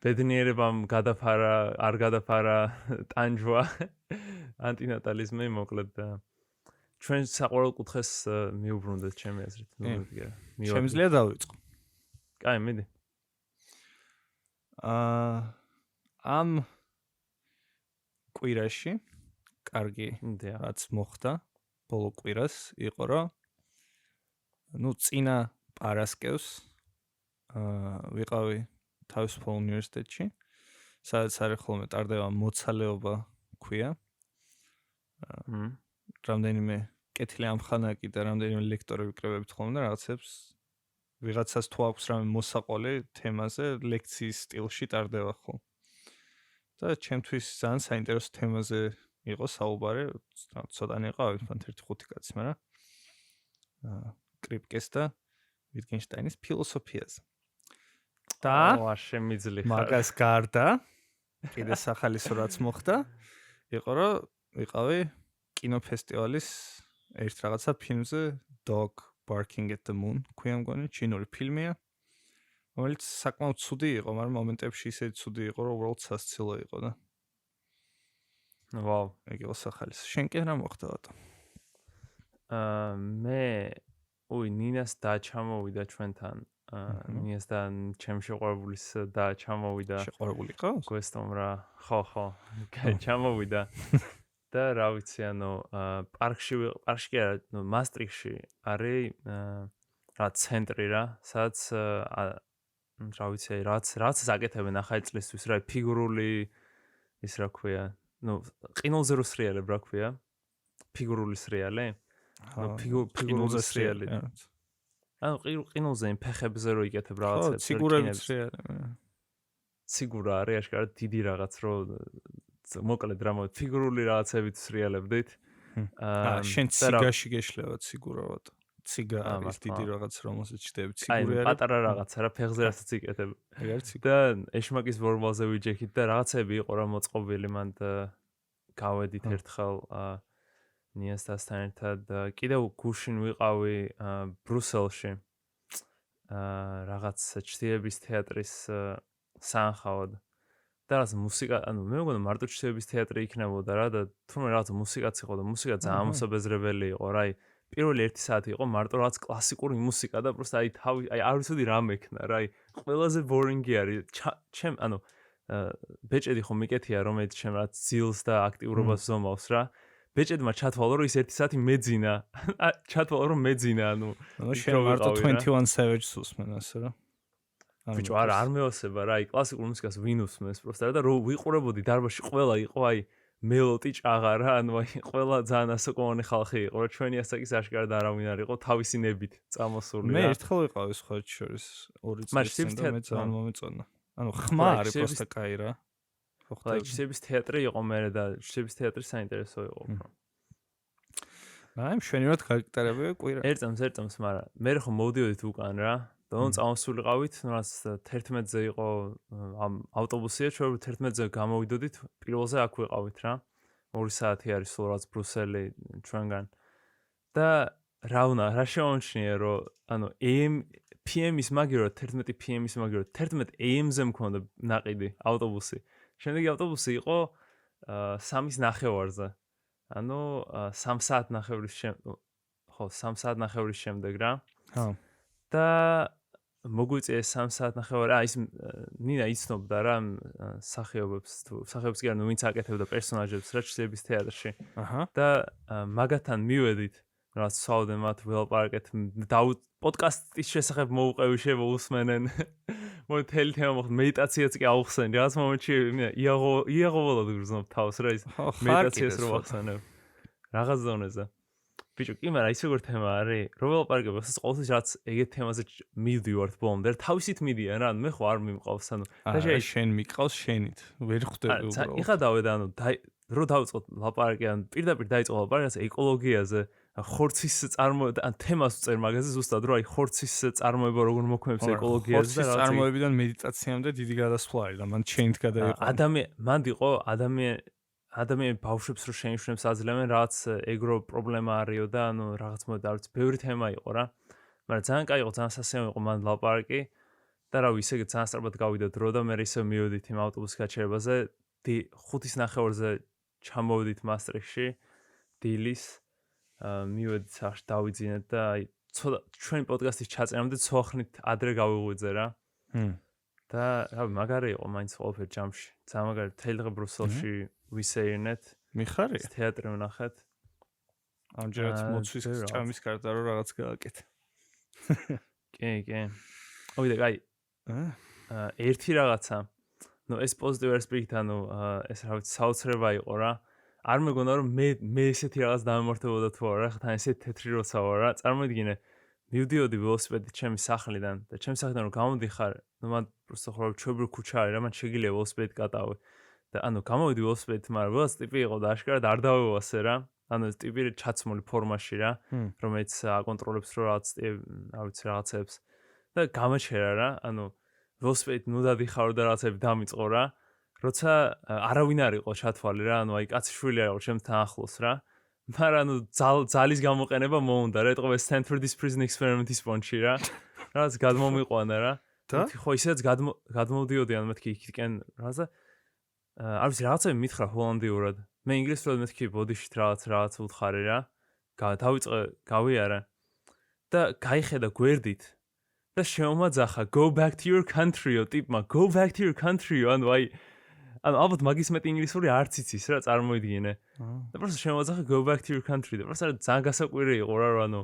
ბედნიერებამ გადაფარა, არ გადაფარა ტანჯვა, ანტინატალიზმი, მოკლედ ჩვენ საყოველთაო კუთხეს მიუბრუნდეთ ჩემი აზრით. შემიძლია დავიწყო. კაი, მიდი. ამ კვირაში კარგი რაც მოხდა ბოლო კვირას იყო რომ წინა პარასკევს ვიყავი თავისუფალ უნივერსიტეტში, სადაც არის ხოლმე ტარდება მოცალეობა ქვია. რამდენიმე კეთილი ამხანაკი და რამდენიმე ლექტორი ვიკრებებით ხოლმე და რაღაცებს ვიღაცას თუ აქვს რამე მოსაყოლე თემაზე ლექციის სტილში ტარდება ხოლმე. და ჩემთვის ძალიან საინტერესო თემაზე იყო საუბარი, ცოტანი ყავით მან 1-5 კაცი, მაგრამ კრიპკეს და ვიტგენშტაინის ფილოსოფიაზე. და შემიძლი ხარ. მაგას გარდა კიდე სახალისო რაც მოხდა, იყო რომ ვიყავი კინოფესტივალის ერთ რაღაცა ფილმზე Dog Barking at the Moon, ქვია მგონი, ჩინური ფილმია. რომელიც საკმაოდ ცუდი იყო, მაგრამ მომენტებში ისე ცუდი იყო, რომ უბრალოდ სასცილო იყო და. ვაუ, ეგ იყო სახალისო. შენ კი რა მოხდა ბატონო? მე ნინას და ჩამოვიდა ჩვენთან. ნინას და ჩემ შეყვარებულის და ჩამოვიდა. შეყვარებული ყავს? გვესტომ რა. ხო. ჩამოვიდა. და რა ვიცი, პარკში კი არა, მასტრიხში არის რა ცენტრი რა, სადაც რა ვიცი, რაც აკეთებენ ახალი წლისთვის, რა ფიგურული ის რა ქვია, ყინულზე რო სრიალებ რა ქვია? ფიგურული სრიალი? ფიგურული სრიალი. ყინულზე იმ ფეხებზე რო იკეთებ რაღაცებს. ციგურებით სრიალი. ციგურა არის აშკარად დიდი რაღაც რო მოკლედ რა ფიგურული რაღაცებით სრიალებდით. შენ ციგაში გეშლება ციგურა ბატონო. ციგა არის დიდი რაღაც რომელსაც ჩდები ციგური არის. პატარა რაღაცა რა ფეხზე რასაც იკეთებ. ეგ არის ციგური. და ეშმაკის ბორბალზე ვიჯექით და რაღაცები იყო რა მოწყობილი, მან გავედით ერთხელ ნიასთან ერთად კიდევ გუშინ ვიყავი ბრუსელში. რაღაც ჩრდილების თეატრის საანხავად. და რაღაც მუსიკა, მე მგონი მარტო ჩრდილების თეატრი იქნებოდა რა და თუმცა რაღაც მუსიკაც იყო და მუსიკა ძალიან მოსაბეზრებელი იყო რა. პირველი 1 საათი იყო მარტო რაღაც კლასიკური მუსიკა და პროსტა არ ვიცოდი რა მექნა რა. ყველაზე ბორინგი არის. ჩემ ბეჭედი ხომ მიკეთია რომელიც ჩემ რაც ძილს და აქტიურობას ზომავს რა. ბეჭედმა ჩათვალა რომ ის 1 საათი მეძინა. ჩათვალა რომ მეძინა, შენ მარტო 21 Savage-ს უსმენ ასე რა. ბიჭო არ მეოსება რა, კლასიკურ მუსიკას ვინ უსმენს პროსტა და რო ვიყურებოდი დარბაზში ყველა იყო მელოტი ჭაღა რა, ყველა ძალიან ასაკოვანი ხალხი იყო რა, ჩვენი ასაკის აშკარად არავინ არ იყო თავისი ნებით წამოსული რა. მე ერთხელ ვიყავი სხვა შორის 2 წელი და მე ძალიან მომეწონა. ხმა არის პროსტა კაი რა. ხო, ჩრდილების თეატრი იყო მე და ჩრდილების თეატრი საინტერესო იყო უფრო. აი, მშვენივრად გაგიტარებია კვირა. ერთ-ერთ, მაგრამ მე ხო მოვდიოდით უკან რა. და წამოსულიყავით, რაც 11-ზე იყო ავტობუსია, ჩვენ 11-ზე გამოვიდოდით, პირველზე აქ ვიყავით რა. 2 საათი არის სულ რაც ბრუსელი ჩვენგან. და რა შემომჩნია რომ PM-ის მაგირო 11 PM-ის მაგირო 11 AM-ზე მქონდა ნაყიდი ავტობუსი. შემდეგი ავტობუსი იყო 3:30-ზე. 3 საათნახევრის შემდეგ რა. ხო. და მოგვიწია 3 საათნახევარი, ის ნინა იცნობდა რა სახეობებს კი არა, ვინც აკეთებდა პერსონაჟებს რა ჩრდილების თეატრში. და მაგათთან მივედით, რაც სვავდნენ მათ ველაპარაკეთ, პოდკასტის შესახებ მოუყევი შემოусმენენ. მთელი თემა მოხდა, მედიტაციაც კი აუხსენი. რაღაც მომენტში იაღოვალოდ გრძნობ თავს რა ის მედიტაციას რო ახსენებ. რაღაც ზონეზე. ბიჭო, კი, მაგრამ ის როგორ თემა არის? რო ველაპარაკებ, ახლა ყოველთვის რაც ეგეთ თემაზე მივდივართ ბოლომდე, თავისით მიდიან რა, მე ხო არ მიმყავს, ანუ და შენ მიყავს შენით, ვერ ხვდები უბრალოდ. იხადავე და ანუ რო დავიწყოთ ლაპარაკი, ან პირდაპირ დაიწყო ლაპარაკი ეკოლოგიაზე, ხორცის წარმოება, ან თემას ვწერ მაგაზე ზუსტად, რო აი ხორცის წარმოება როგორ მოქმედებს ეკოლოგიაზე და ხორცის წარმოებიდან მედიტაციამდე დიდი გადასვლა არის და მან შენით გადაიყვანა. მან იყო ადამიანი ბავშვებს რო შენიშნებს აძლევენ, რაც ეგრო პრობლემა არისო და ანუ რაღაც მოდი არ ვიცი, ბევრი თემა იყო რა. მაგრამ ძალიან კაი იყო, ძალიან სასიამოვნო იყო მან ლაპარაკი და რავი, ისე ძალიან სწრაფად გავიდა დრო და მე ისე მივედით იმ ავტობუს გაჩერებაზე, 5:09-ზე ჩამოვედით მასტრიხში, დილის მივედით სახში დავიძინეთ და აი ცოტა ჩვენი პოდკასტის ჩაწერამდე ცოხნით ადრე გავიღვიძე რა. და რავი, მაგარი იყო მაინც ყველაფერი ჯამში. ძალიან მაგარი, მთელი დღე ბრუსელში ვისეირნეთ. მიხარია? თეატრი ვნახეთ. ამჯერად მოცვის ჭამის გარდა რომ რაღაც გააკეთე. კი. ოღონდ აი ერთი რაღაცა. ნუ ეს პოზიტივ ასპექტი, ანუ ეს რა ვიცი, საოცრება იყო რა. არ მეგონა რომ მე ესეთი რაღაც დამემართებოდა თუ არა, ხა თან ესეთი თეთრი როცა ვარ რა. წარმოიდგინე, მივდიოდი ველოსიპედით ჩემი სახლიდან და ჩემი სახლიდან რომ გამოდიხარ, ნუ მან просто ხოლმე ჩვეულებრივი ქუჩა არის რა, მან შეგიძლია ველოსიპედით გადავე. და ანუ გამოვიდი ველოსიპედით, მაგრამ ველოს ტიპი იყო და აშკარად არ დავევასე რა. ანუ ეს ტიპი ჩაცმული ფორმაში რა, რომელიც აკონტროლებს რო რაღაც რა ვიცი რაღაცებს და გამაჩერა რა. ანუ ველოსიპედით ნუ დადიხარო და რაღაცები დამიწყო რა. როცა არავინ არ იყო ჩათვალი რა, ანუ აი კაცი შვილი არ იყო ჩემთან ახლოს რა. მაგრამ ანუ ძალის გამოყენება მოუნდა რა, ეტყობა Stanford-ის prison experiment-ის პონჩი რა. რაღაც გადმომიყვანა რა. ხო ისედაც გადმოვდიოდი ან მეთქი იქიდან რაღაცა არ ვიცი რაღაცები მითხრა ჰოლანდიურად. მე ინგლისურად მეთქი ბოდიშით რაღაც უთხარი რა. დავიწყე გავიარა და გაიხედა გვერდით და შემომაძახა go back to your country-ო ტიპმა, go back to your country-ო, ანუ ალბათ მაგის მეტი ინგლისური არც იცის რა, წარმოიდგინე. და просто შემომაძახა go back to your country და просто ძალიან გასაკვირი იყო რა, რომ ანუ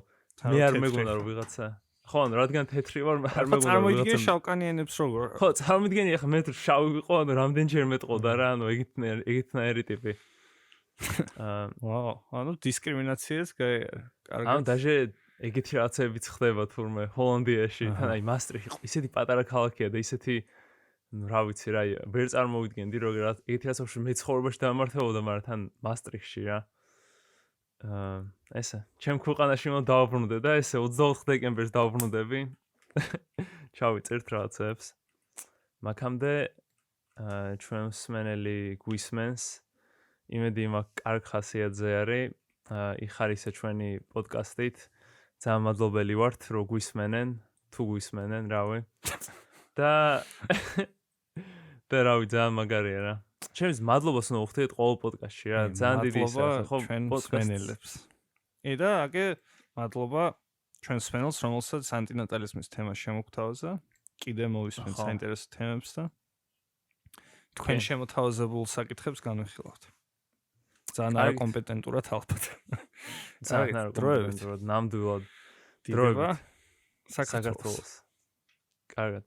მე არ მეგონა რომ ვიღაცა. ხო, ანუ რადგან თეთრი ვარ, არ მეგონა. წარმოიდგინე შავკანიანებს როგორ. ხო, წარმოიდგინე ახლა მე თუ შავი ვიყო, ანუ რამდენჯერ მეტყოდა რა, ანუ ეგეთნაირი ტიპი. ვაუ, ანუ დისკრიმინაციას კარგი. ანუ даже ეგეთი რაღაცებიც ხდება თურმე ჰოლანდიაში, თან აი მასტრიხი ისეთი პატარა ქალაქია და ისეთი რა ვიცი რა, ვერ წარმოვიდგენდი რომ ეგეთი რაღაცებში მე ცხოვრებაში დამემართებოდა, მაგრამ თან მასტრიხში რა. ესე, ჩემ ქვეყანაში მომ დავაბრუნდე და ესე 24 დეკემბერს დავაბრუნდები. ჩავიწერთ რაღაცებს. მაგამდე ჩვენ მსმენელი გვისმენს. იმედი მაგ კარგ ხასიათზე არის. იხარისა ჩვენი პოდკასტით. ძალიან მადლობელი ვართ, რომ გვისმენენ, თუ გვისმენენ, რავი. და რავი, ძალიან მაგარია რა. ჩემს მადლობას უნდა ვუხდეთ ყოველ პოდკასტში რა. ძალიან დიდი ისაა, ხო, პოდკასტს. და აგე მადლობა ჩვენ მსმენელს, რომელსაც ანტინატალიზმის თემა შემოგთავაზა. კიდე მოვისმენთ საინტერესო თემებს და თქვენ შემოთავაზებულ საკითხებს განვიხილავთ. ძალიან არაკომპეტენტურად ალბათ. ძალიან არაკომპეტენტურად, ნამდვილად. დროებით. საქართველოს. კარგად.